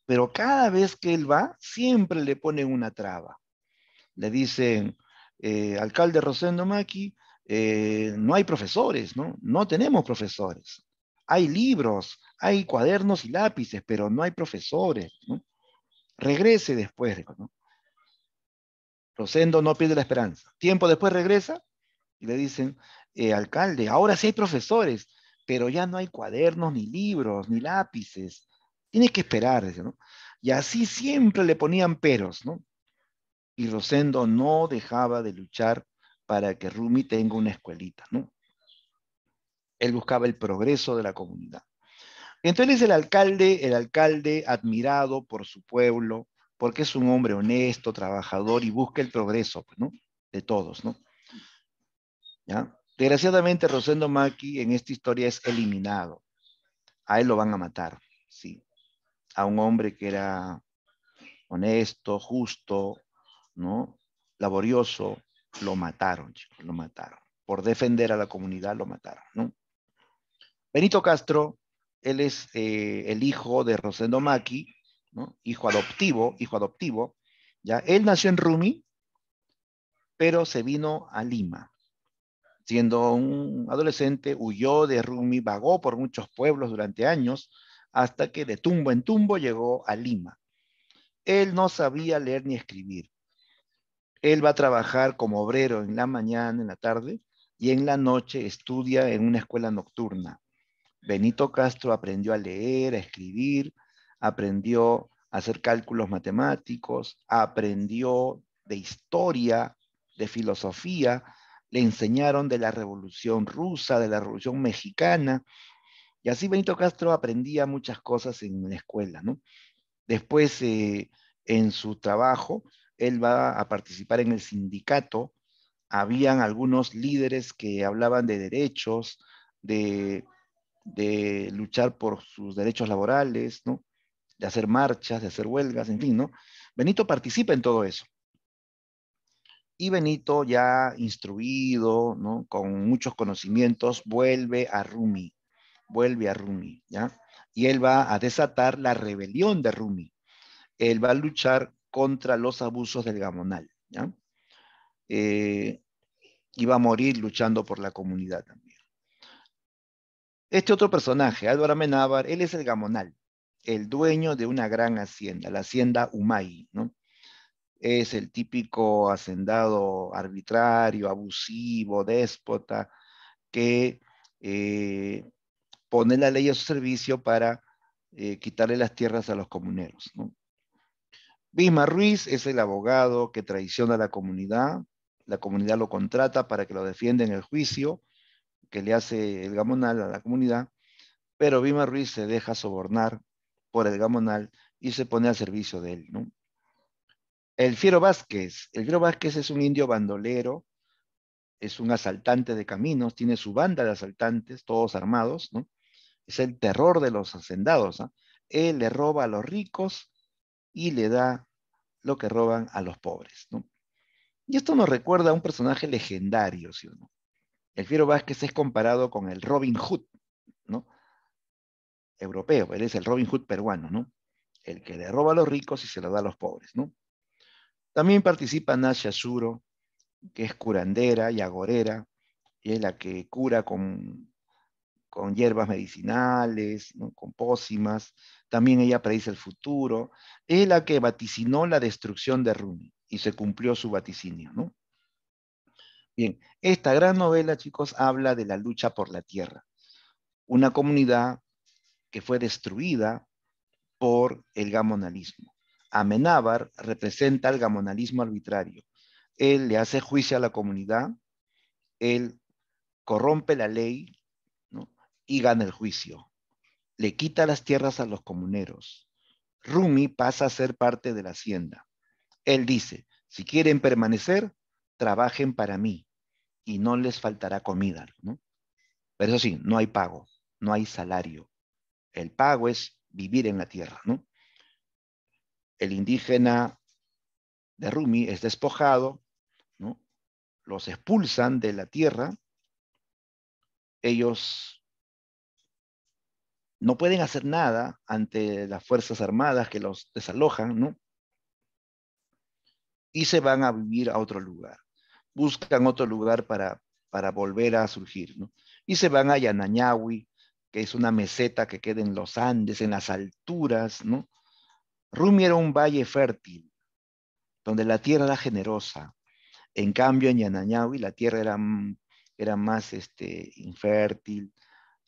Pero cada vez que él va, siempre le ponen una traba. Le dicen, alcalde Rosendo Maki, no hay profesores, ¿no? No tenemos profesores. Hay libros, hay cuadernos y lápices, pero no hay profesores, ¿no? Regrese después, ¿no? Rosendo no pierde la esperanza. Tiempo después regresa y le dicen, alcalde, ahora sí hay profesores, pero ya no hay cuadernos, ni libros, ni lápices. Tiene que esperar, ¿no? Y así siempre le ponían peros, ¿no? Y Rosendo no dejaba de luchar para que Rumi tenga una escuelita, ¿no? Él buscaba el progreso de la comunidad. Entonces el alcalde admirado por su pueblo, porque es un hombre honesto, trabajador y busca el progreso, pues, ¿no? De todos, ¿no? ¿Ya? Desgraciadamente Rosendo Maki en esta historia es eliminado. A él lo van a matar, sí. A un hombre que era honesto, justo, ¿no? Laborioso, lo mataron, chicos, lo mataron. Por defender a la comunidad lo mataron, ¿no? Benito Castro, él es el hijo de Rosendo Maki, ¿no? Hijo adoptivo, ¿ya? Él nació en Rumi, pero se vino a Lima. Siendo un adolescente, huyó de Rumi, vagó por muchos pueblos durante años, hasta que de tumbo en tumbo llegó a Lima. Él no sabía leer ni escribir. Él va a trabajar como obrero en la mañana, en la tarde, y en la noche estudia en una escuela nocturna. Benito Castro aprendió a leer, a escribir, aprendió a hacer cálculos matemáticos, aprendió de historia, de filosofía, le enseñaron de la Revolución Rusa, de la Revolución Mexicana, y así Benito Castro aprendía muchas cosas en la escuela, ¿no? Después, en su trabajo, él va a participar en el sindicato. Habían algunos líderes que hablaban de derechos, de luchar por sus derechos laborales, ¿no? De hacer marchas, de hacer huelgas, en fin, ¿no? Benito participa en todo eso. Y Benito, ya instruido, ¿no? Con muchos conocimientos, vuelve a Rumi, ¿ya? Y él va a desatar la rebelión de Rumi. Él va a luchar contra los abusos del Gamonal, ¿ya? Y va a morir luchando por la comunidad también. Este otro personaje, Álvaro Amenábar, él es el gamonal, el dueño de una gran hacienda, la hacienda Humay, ¿no? Es el típico hacendado arbitrario, abusivo, déspota, que pone la ley a su servicio para quitarle las tierras a los comuneros, ¿no? Bismarck Ruiz es el abogado que traiciona a la comunidad lo contrata para que lo defienda en el juicio que le hace el gamonal a la comunidad, pero Bismarck Ruiz se deja sobornar por el gamonal y se pone al servicio de él, ¿no? El Fiero Vázquez es un indio bandolero, es un asaltante de caminos, tiene su banda de asaltantes, todos armados, ¿no? Es el terror de los hacendados, ¿eh? Él le roba a los ricos y le da lo que roban a los pobres, ¿no? Y esto nos recuerda a un personaje legendario, ¿sí o no? El Fiero Vázquez es comparado con el Robin Hood, ¿no? Europeo, él es el Robin Hood peruano, ¿no? El que le roba a los ricos y se lo da a los pobres, ¿no? También participa Nasha Shuro, que es curandera y agorera, y es la que cura con hierbas medicinales, ¿no? Con pócimas. También ella predice el futuro. Es la que vaticinó la destrucción de Rumi, y se cumplió su vaticinio, ¿no? Bien, esta gran novela, chicos, habla de la lucha por la tierra. Una comunidad que fue destruida por el gamonalismo. Amenábar representa el gamonalismo arbitrario. Él le hace juicio a la comunidad, él corrompe la ley, ¿no? Y gana el juicio. Le quita las tierras a los comuneros. Rumi pasa a ser parte de la hacienda. Él dice, si quieren permanecer, trabajen para mí y no les faltará comida, ¿no? Pero eso sí, no hay pago, no hay salario. El pago es vivir en la tierra, ¿no? El indígena de Rumi es despojado, ¿no? Los expulsan de la tierra. Ellos no pueden hacer nada ante las fuerzas armadas que los desalojan, ¿no? Y se van a vivir a otro lugar. Buscan otro lugar para volver a surgir, ¿no? Y se van a Yanañahui, que es una meseta que queda en los Andes, en las alturas, ¿no? Rumi era un valle fértil, donde la tierra era generosa. En cambio, en Yanañahui la tierra era más infértil.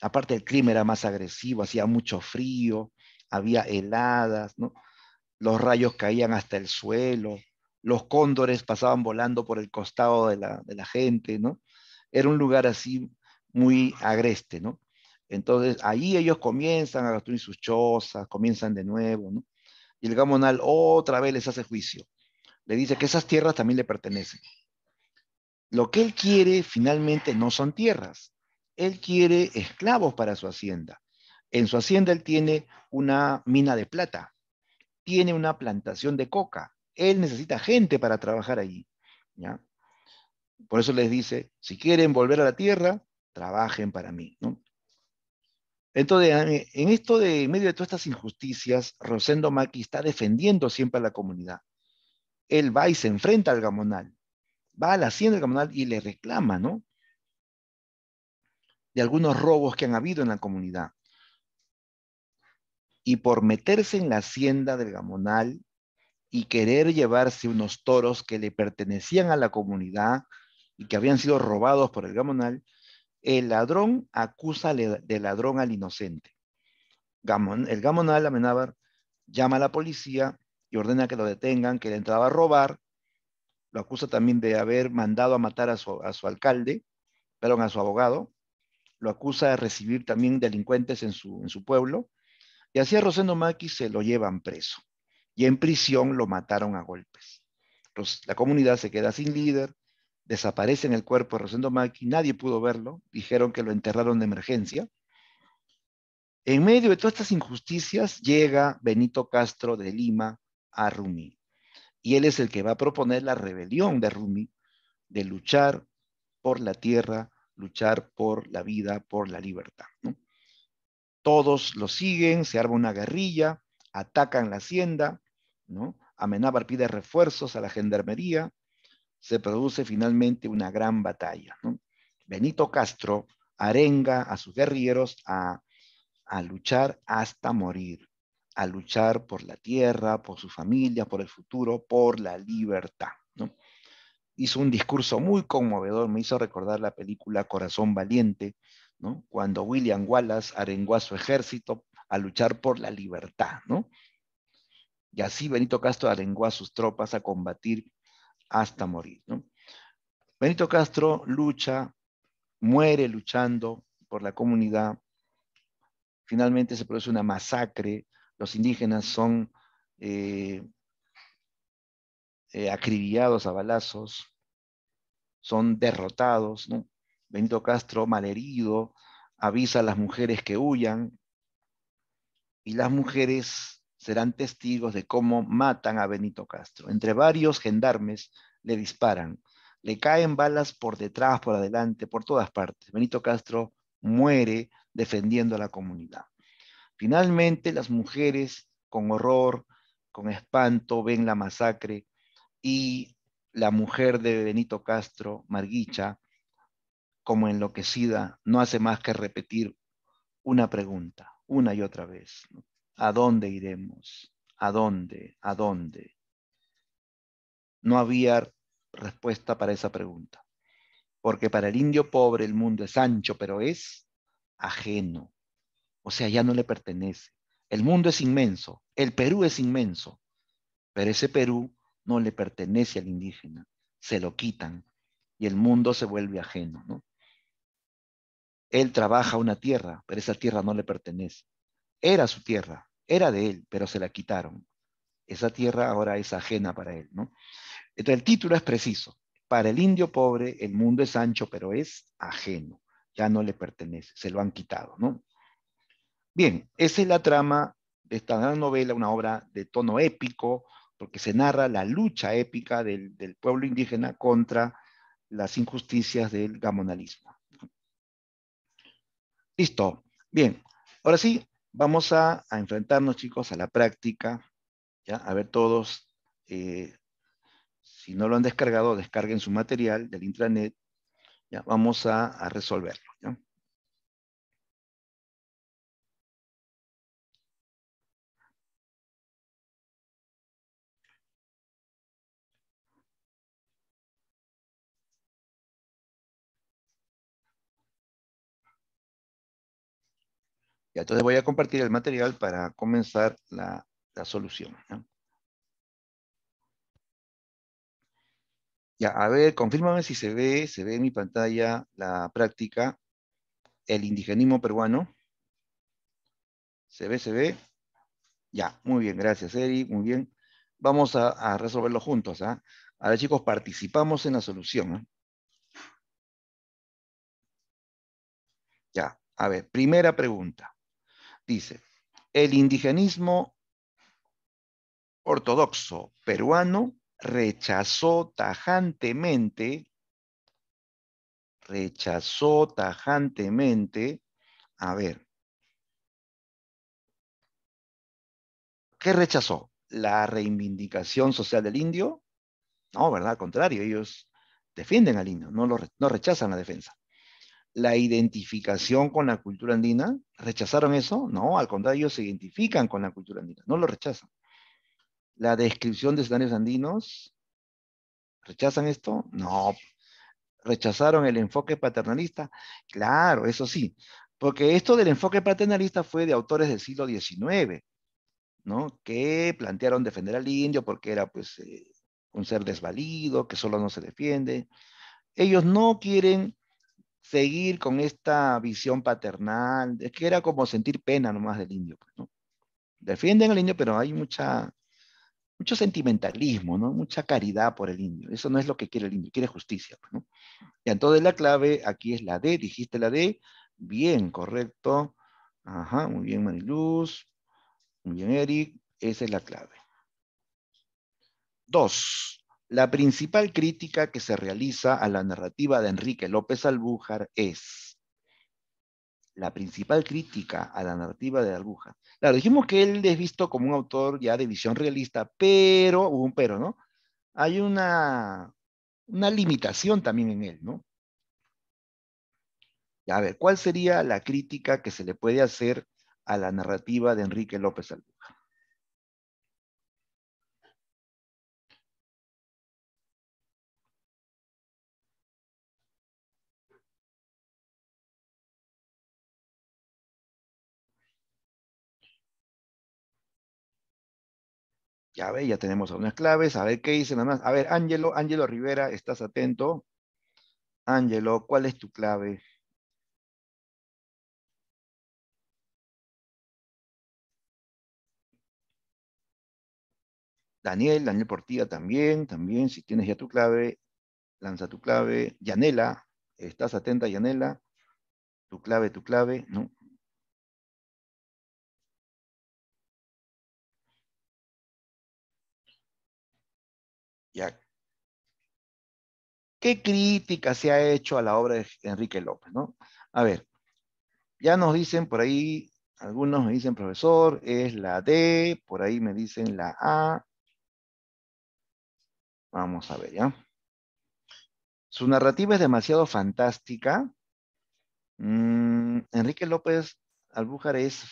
Aparte, el clima era más agresivo, hacía mucho frío, había heladas, ¿no? Los rayos caían hasta el suelo, los cóndores pasaban volando por el costado de la gente, ¿no? Era un lugar así muy agreste, ¿no? Entonces, ahí ellos comienzan a construir sus chozas, comienzan de nuevo, ¿no? Y el gamonal otra vez les hace juicio. Le dice que esas tierras también le pertenecen. Lo que él quiere finalmente no son tierras. Él quiere esclavos para su hacienda. En su hacienda él tiene una mina de plata, tiene una plantación de coca. Él necesita gente para trabajar allí, ¿ya? Por eso les dice, si quieren volver a la tierra, trabajen para mí, ¿no? Entonces, en esto en medio de todas estas injusticias, Rosendo Maqui está defendiendo siempre a la comunidad. Él va y se enfrenta al gamonal, va a la hacienda del gamonal y le reclama, ¿no? De algunos robos que han habido en la comunidad. Y por meterse en la hacienda del gamonal y querer llevarse unos toros que le pertenecían a la comunidad y que habían sido robados por el gamonal, el ladrón acusa de ladrón al inocente. El gamonal, Amenábar, llama a la policía y ordena que lo detengan, que le entraba a robar. Lo acusa también de haber mandado a matar a su alcalde, perdón, a su abogado. Lo acusa de recibir también delincuentes en su pueblo. Y así a Rosendo Maqui se lo llevan preso. Y en prisión lo mataron a golpes. La comunidad se queda sin líder, desaparece en el cuerpo de Rosendo Maqui, nadie pudo verlo, dijeron que lo enterraron de emergencia. En medio de todas estas injusticias llega Benito Castro de Lima a Rumi. Y él es el que va a proponer la rebelión de Rumi, de luchar por la tierra, luchar por la vida, por la libertad, ¿no? Todos lo siguen, se arma una guerrilla, atacan la hacienda, ¿no? Amenábar pide refuerzos a la gendarmería, se produce finalmente una gran batalla, ¿no? Benito Castro arenga a sus guerrilleros a luchar hasta morir, a luchar por la tierra, por su familia, por el futuro, por la libertad, ¿no? Hizo un discurso muy conmovedor, me hizo recordar la película Corazón Valiente, ¿no? Cuando William Wallace arengó a su ejército a luchar por la libertad, ¿no? Y así Benito Castro arengó a sus tropas a combatir hasta morir, ¿no? Benito Castro lucha, muere luchando por la comunidad. Finalmente se produce una masacre, los indígenas son acribillados a balazos, son derrotados, ¿no? Benito Castro, malherido, avisa a las mujeres que huyan, y las mujeres serán testigos de cómo matan a Benito Castro. Entre varios gendarmes le disparan, le caen balas por detrás, por adelante, por todas partes. Benito Castro muere defendiendo a la comunidad. Finalmente, las mujeres, con horror, con espanto, ven la masacre, y la mujer de Benito Castro, Marguicha, como enloquecida, no hace más que repetir una pregunta, una y otra vez, ¿no? ¿A dónde iremos? ¿A dónde? ¿A dónde? No había respuesta para esa pregunta, porque para el indio pobre el mundo es ancho, pero es ajeno. O sea, ya no le pertenece. El mundo es inmenso, el Perú es inmenso, pero ese Perú no le pertenece al indígena, se lo quitan y el mundo se vuelve ajeno, ¿no? Él trabaja una tierra, pero esa tierra no le pertenece. Era su tierra, era de él, pero se la quitaron. Esa tierra ahora es ajena para él, ¿no? Entonces el título es preciso. Para el indio pobre el mundo es ancho, pero es ajeno. Ya no le pertenece, se lo han quitado, ¿no? Bien, esa es la trama de esta gran novela, una obra de tono épico, porque se narra la lucha épica del pueblo indígena contra las injusticias del gamonalismo. Listo. Bien, ahora sí, vamos a enfrentarnos, chicos, a la práctica. ¿Ya? A ver todos, si no lo han descargado, descarguen su material del intranet. ¿Ya? Vamos a resolverlo, ¿ya? Ya, entonces voy a compartir el material para comenzar la solución, ¿ya? Ya, a ver, confírmame si se ve en mi pantalla la práctica, el indigenismo peruano. ¿Se ve? ¿Se ve? Ya, muy bien, gracias, Eri, muy bien. Vamos a resolverlo juntos, ¿ah? A ver, chicos, participamos en la solución, ¿eh? Ya, a ver, primera pregunta. Dice, el indigenismo ortodoxo peruano rechazó tajantemente, a ver, ¿qué rechazó? ¿La reivindicación social del indio? No, ¿verdad? Al contrario, ellos defienden al indio, no rechazan la defensa. ¿La identificación con la cultura andina? ¿Rechazaron eso? No, al contrario, ellos se identifican con la cultura andina, no lo rechazan. ¿La descripción de escenarios andinos? ¿Rechazan esto? No. ¿Rechazaron el enfoque paternalista? Claro, eso sí, porque esto del enfoque paternalista fue de autores del siglo XIX, ¿no? Que plantearon defender al indio porque era pues un ser desvalido, que solo no se defiende. Ellos no quieren seguir con esta visión paternal, es que era como sentir pena nomás del indio, pues, ¿no? Defienden al indio, pero hay mucho sentimentalismo, ¿no? Mucha caridad por el indio. Eso no es lo que quiere el indio, quiere justicia, pues, ¿no? Y entonces la clave aquí es la D, dijiste la D, bien, correcto. Ajá, muy bien, Mariluz, muy bien, Eric, esa es la clave. 2. La principal crítica que se realiza a la narrativa de Enrique López Albújar es... La principal crítica a la narrativa de Albújar. Claro, dijimos que él es visto como un autor ya de visión realista, pero, hubo un pero, ¿no? Hay una limitación también en él, ¿no? Ya, a ver, ¿cuál sería la crítica que se le puede hacer a la narrativa de Enrique López Albújar? Ya ve, ya tenemos algunas claves. A ver qué dice nada más. A ver, Ángelo Rivera, ¿estás atento? Ángelo, ¿cuál es tu clave? Daniel Portilla también, si tienes ya tu clave, lanza tu clave. Yanela, ¿estás atenta, Yanela? Tu clave, ¿no? Ya. ¿Qué crítica se ha hecho a la obra de Enrique López, no? A ver, ya nos dicen por ahí, algunos me dicen profesor, es la D, por ahí me dicen la A. Vamos a ver, ¿ya? Su narrativa es demasiado fantástica. Enrique López Albújar es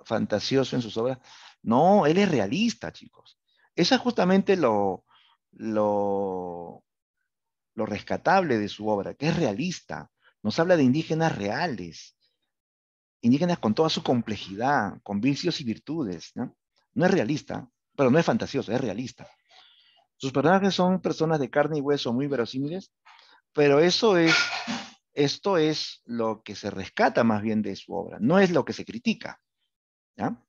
fantasioso en sus obras. No, él es realista, chicos. Eso es justamente lo, lo rescatable de su obra, que es realista. Nos habla de indígenas reales, indígenas con toda su complejidad, con vicios y virtudes, ¿no? No es realista, pero no es fantasioso, es realista. Sus personajes son personas de carne y hueso muy verosímiles, pero esto es lo que se rescata más bien de su obra, no es lo que se critica, ¿ya?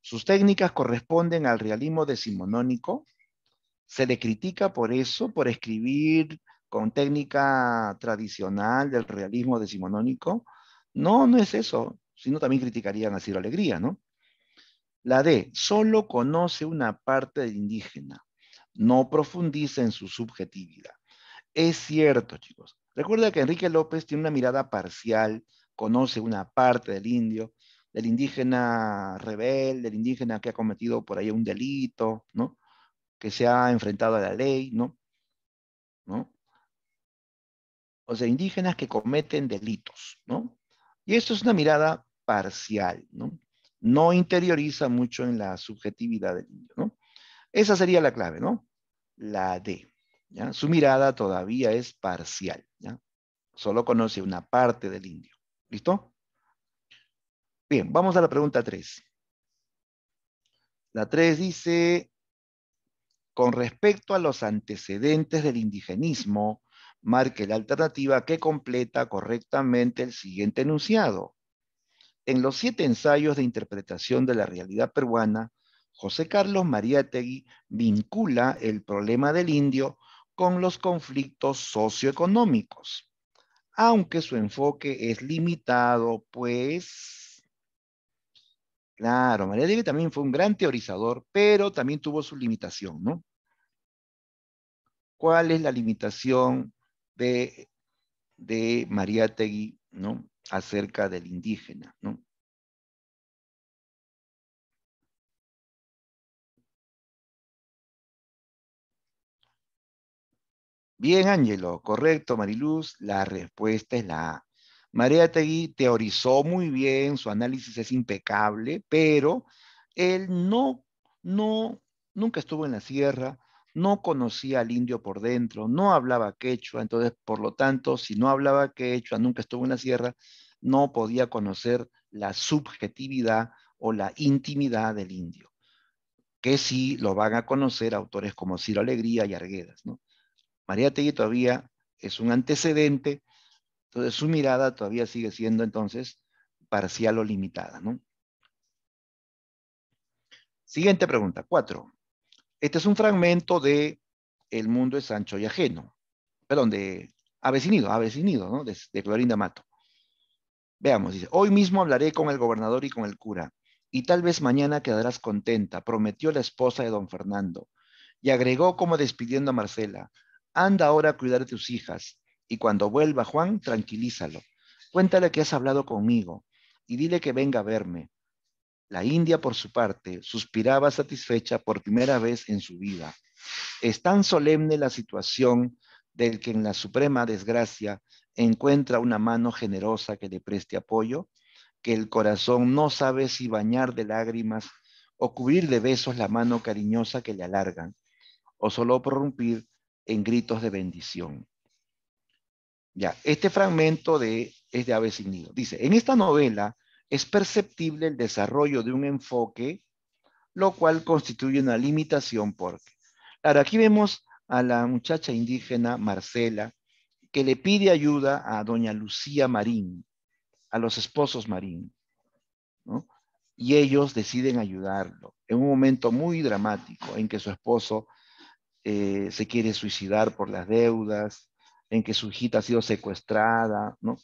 Sus técnicas corresponden al realismo decimonónico, se le critica por eso, por escribir con técnica tradicional del realismo decimonónico. No, no es eso, sino también criticarían a Ciro Alegría, ¿no? La D, solo conoce una parte del indígena, no profundiza en su subjetividad. Es cierto, chicos. Recuerda que Enrique López tiene una mirada parcial, conoce una parte del indio, del indígena rebelde, del indígena que ha cometido por ahí un delito, ¿no? Que se ha enfrentado a la ley, ¿no? ¿No? O sea, indígenas que cometen delitos, ¿no? Y esto es una mirada parcial, ¿no? No interioriza mucho en la subjetividad del indio, ¿no? Esa sería la clave, ¿no? La D, ¿ya? Su mirada todavía es parcial, ¿ya? Solo conoce una parte del indio. ¿Listo? Bien, vamos a la pregunta 3. La 3 dice, con respecto a los antecedentes del indigenismo, marque la alternativa que completa correctamente el siguiente enunciado. En los 7 ensayos de interpretación de la realidad peruana, José Carlos Mariátegui vincula el problema del indio con los conflictos socioeconómicos, aunque su enfoque es limitado, pues, claro, Mariátegui también fue un gran teorizador, pero también tuvo su limitación, ¿no? ¿Cuál es la limitación de Mariátegui, ¿no? Acerca del indígena, ¿no? Bien, Ángelo, correcto, Mariluz, la respuesta es la A. Mariátegui teorizó muy bien, su análisis es impecable, pero él nunca estuvo en la sierra, no conocía al indio por dentro, no hablaba quechua, entonces, por lo tanto, si no hablaba quechua, nunca estuvo en la sierra, no podía conocer la subjetividad o la intimidad del indio, que sí lo van a conocer autores como Ciro Alegría y Arguedas, ¿no? Mariátegui todavía es un antecedente, entonces su mirada todavía sigue siendo entonces parcial o limitada, ¿no? Siguiente pregunta, 4. Este es un fragmento de El mundo es ancho y ajeno, perdón, de Avecinido, ¿no? De Clorinda Mato. Veamos, dice, hoy mismo hablaré con el gobernador y con el cura, y tal vez mañana quedarás contenta, prometió la esposa de don Fernando. Y agregó como despidiendo a Marcela, anda ahora a cuidar de tus hijas, y cuando vuelva Juan, tranquilízalo. Cuéntale que has hablado conmigo, y dile que venga a verme. La India, por su parte, suspiraba satisfecha por primera vez en su vida. Es tan solemne la situación del que en la suprema desgracia encuentra una mano generosa que le preste apoyo, que el corazón no sabe si bañar de lágrimas o cubrir de besos la mano cariñosa que le alargan, o solo prorrumpir en gritos de bendición. Ya, este fragmento es de Ave sin Nido. Dice, en esta novela es perceptible el desarrollo de un enfoque, lo cual constituye una limitación porque, claro, aquí vemos a la muchacha indígena Marcela, que le pide ayuda a doña Lucía Marín, a los esposos Marín, ¿no? Y ellos deciden ayudarlo en un momento muy dramático en que su esposo se quiere suicidar por las deudas, en que su hijita ha sido secuestrada, ¿no?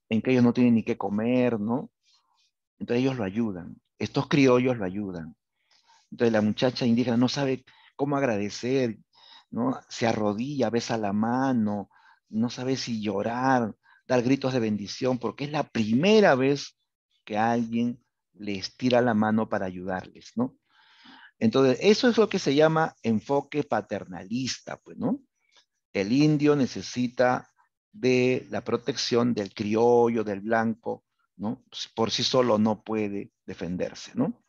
En que ellos no tienen ni qué comer, ¿no? Entonces ellos lo ayudan, estos criollos lo ayudan. Entonces la muchacha indígena no sabe cómo agradecer, ¿no? Se arrodilla, besa la mano, no sabe si llorar, dar gritos de bendición, porque es la primera vez que alguien les tira la mano para ayudarles, ¿no? Entonces, eso es lo que se llama enfoque paternalista, pues, ¿no? El indio necesita de la protección del criollo, del blanco, ¿no? Por sí solo no puede defenderse, ¿no?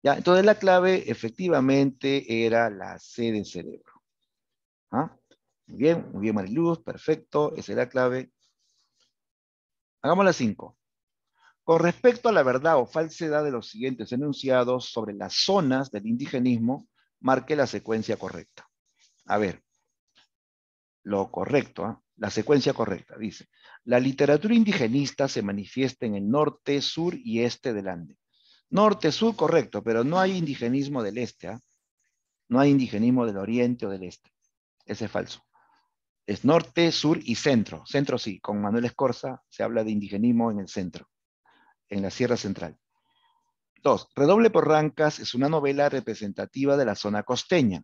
Ya, entonces la clave efectivamente era la C de cerebro. ¿Ah? Muy bien Mariluz, perfecto, esa es la clave. Hagamos la 5. Con respecto a la verdad o falsedad de los siguientes enunciados sobre las zonas del indigenismo, marque la secuencia correcta. A ver, lo correcto, ¿eh? La secuencia correcta, dice. La literatura indigenista se manifiesta en el norte, sur y este del Ande. Norte, sur, correcto, pero no hay indigenismo del este, ¿eh? No hay indigenismo del oriente o del este. Ese es falso. Es norte, sur y centro. Centro sí, con Manuel Escorza se habla de indigenismo en el centro, en la Sierra Central. 2. Redoble por Rancas es una novela representativa de la zona costeña.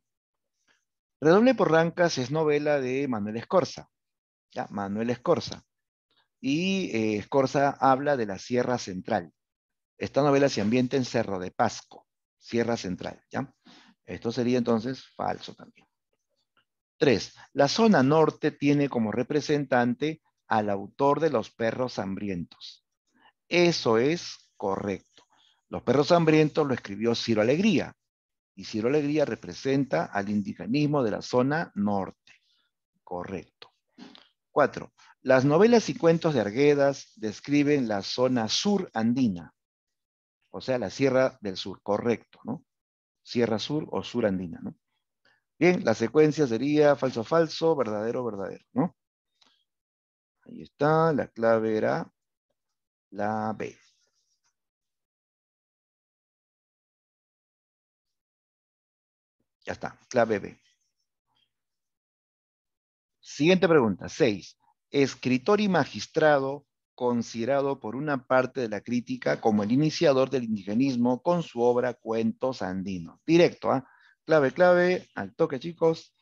Redoble por Rancas es novela de Manuel Escorza. ¿Ya? Manuel Escorza. Y Escorza habla de la Sierra Central. Esta novela se ambienta en Cerro de Pasco, Sierra Central. ¿Ya? Esto sería entonces falso también. 3. La zona norte tiene como representante al autor de Los perros hambrientos. Eso es correcto. Los perros hambrientos lo escribió Ciro Alegría. Y Ciro Alegría representa al indigenismo de la zona norte. Correcto. 4. Las novelas y cuentos de Arguedas describen la zona sur andina. O sea, la Sierra del Sur. Correcto, ¿no? Sierra Sur o Sur andina, ¿no? Bien, la secuencia sería falso, falso, verdadero, verdadero, ¿no? Ahí está, la clave era la B. Ya está, clave B. Siguiente pregunta, 6. Escritor y magistrado considerado por una parte de la crítica como el iniciador del indigenismo con su obra Cuentos Andinos. Directo, ¿ah? Clave, clave, al toque, chicos.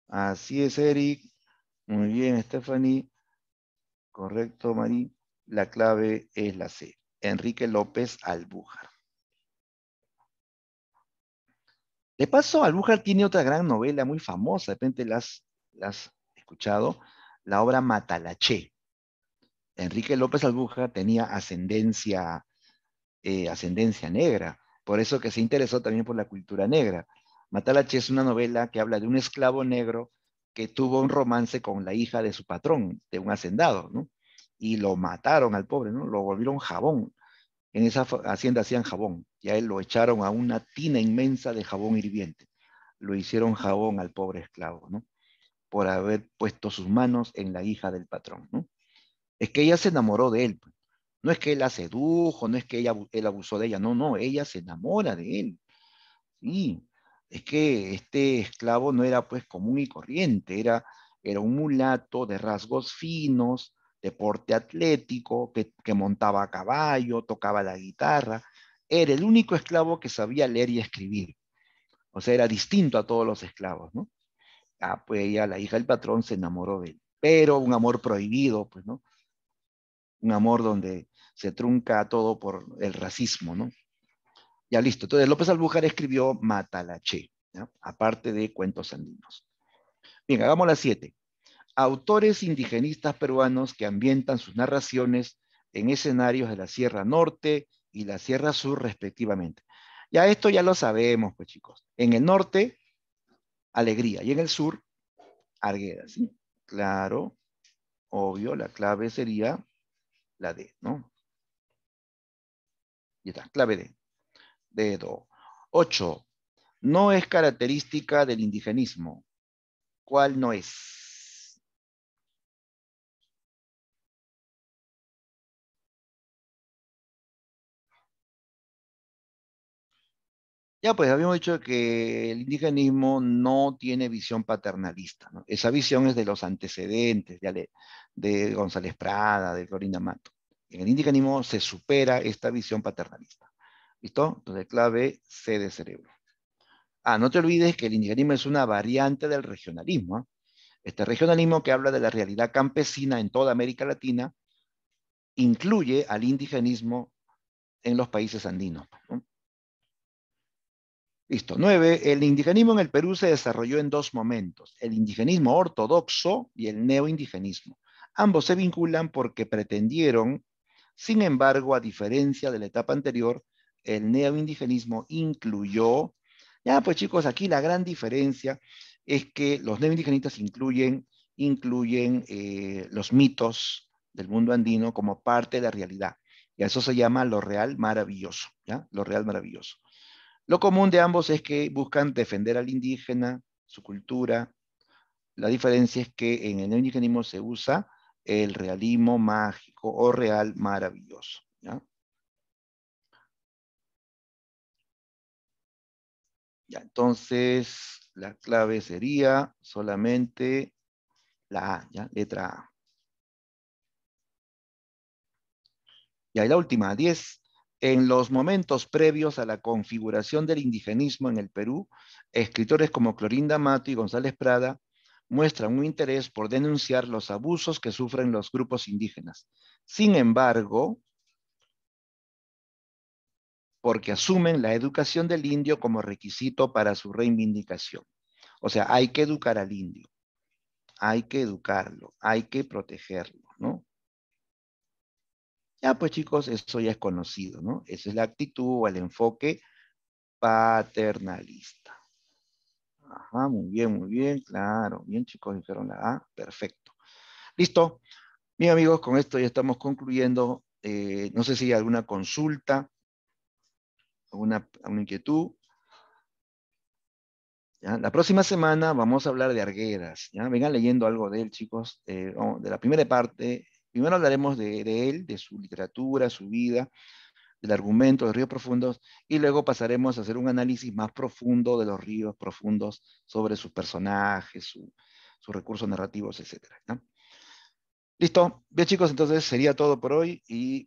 Así es, Eric. Muy bien, Stephanie. Correcto, Mari. La clave es la C. Enrique López Albújar. De paso, Albújar tiene otra gran novela muy famosa, de repente la has escuchado, la obra Matalaché. Enrique López Albújar tenía ascendencia negra, por eso que se interesó también por la cultura negra. Matalaché es una novela que habla de un esclavo negro que tuvo un romance con la hija de su patrón, de un hacendado, ¿no? Y lo mataron al pobre, ¿no? Lo volvieron jabón. En esa hacienda hacían jabón, y a él lo echaron a una tina inmensa de jabón hirviente. Lo hicieron jabón al pobre esclavo, ¿no? Por haber puesto sus manos en la hija del patrón, ¿no? Es que ella se enamoró de él. No es que él la sedujo, no es que él abusó de ella, no, ella se enamora de él. Sí, es que este esclavo no era pues común y corriente, era un mulato de rasgos finos, de porte atlético, que montaba a caballo, tocaba la guitarra. Era el único esclavo que sabía leer y escribir. O sea, era distinto a todos los esclavos, ¿no? Ah, pues ella, la hija del patrón, se enamoró de él. Pero un amor prohibido, pues, ¿no? Un amor donde se trunca todo por el racismo, ¿no? Ya listo. Entonces López Albújar escribió Matalaché, ¿ya? Aparte de Cuentos Andinos. Bien, hagamos la 7. autores indigenistas peruanos que ambientan sus narraciones en escenarios de la Sierra Norte y la Sierra Sur respectivamente. Ya esto ya lo sabemos, pues chicos. En el norte, Alegría, y en el sur, Arguedas, ¿sí? Claro, obvio, la clave sería la D, ¿no? Y está, clave D. Dedo. 8. No es característica del indigenismo. ¿Cuál no es? Ya pues habíamos dicho que el indigenismo no tiene visión paternalista, ¿no? Esa visión es de los antecedentes de González Prada, de Florinda Mato. En el indigenismo se supera esta visión paternalista. ¿Listo? Entonces clave C de cerebro. No te olvides que el indigenismo es una variante del regionalismo, ¿eh? Este regionalismo que habla de la realidad campesina en toda América Latina incluye al indigenismo en los países andinos, ¿no? Listo. 9. El indigenismo en el Perú se desarrolló en dos momentos, el indigenismo ortodoxo y el neoindigenismo. Ambos se vinculan porque pretendieron, sin embargo, a diferencia de la etapa anterior, el neoindigenismo incluyó, ya pues chicos, aquí la gran diferencia es que los neoindigenistas incluyen los mitos del mundo andino como parte de la realidad. Y eso se llama lo real maravilloso, ¿ya? Lo real maravilloso. Lo común de ambos es que buscan defender al indígena, su cultura. La diferencia es que en el neoindigenismo se usa el realismo mágico o real maravilloso, ¿ya? Ya, entonces la clave sería solamente la A, ¿ya? Letra A. Y ahí la última, 10. En los momentos previos a la configuración del indigenismo en el Perú, escritores como Clorinda Mato y González Prada muestran un interés por denunciar los abusos que sufren los grupos indígenas. Sin embargo, porque asumen la educación del indio como requisito para su reivindicación. O sea, hay que educar al indio, hay que educarlo, hay que protegerlo, ¿no? Ya pues chicos, eso ya es conocido, ¿no? Esa es la actitud o el enfoque paternalista. Ajá, muy bien, claro. Bien chicos, dijeron la A, perfecto. Listo. Bien amigos, con esto ya estamos concluyendo. No sé si hay alguna consulta, alguna inquietud. ¿Ya? La próxima semana vamos a hablar de Arguedas. ¿Ya? Vengan leyendo algo de él, chicos. De la primera parte, primero hablaremos de él, de su literatura, su vida, del argumento de Ríos Profundos, y luego pasaremos a hacer un análisis más profundo de los ríos profundos sobre sus personajes, sus recursos narrativos, etc. ¿Ya? Listo. Bien chicos, entonces sería todo por hoy y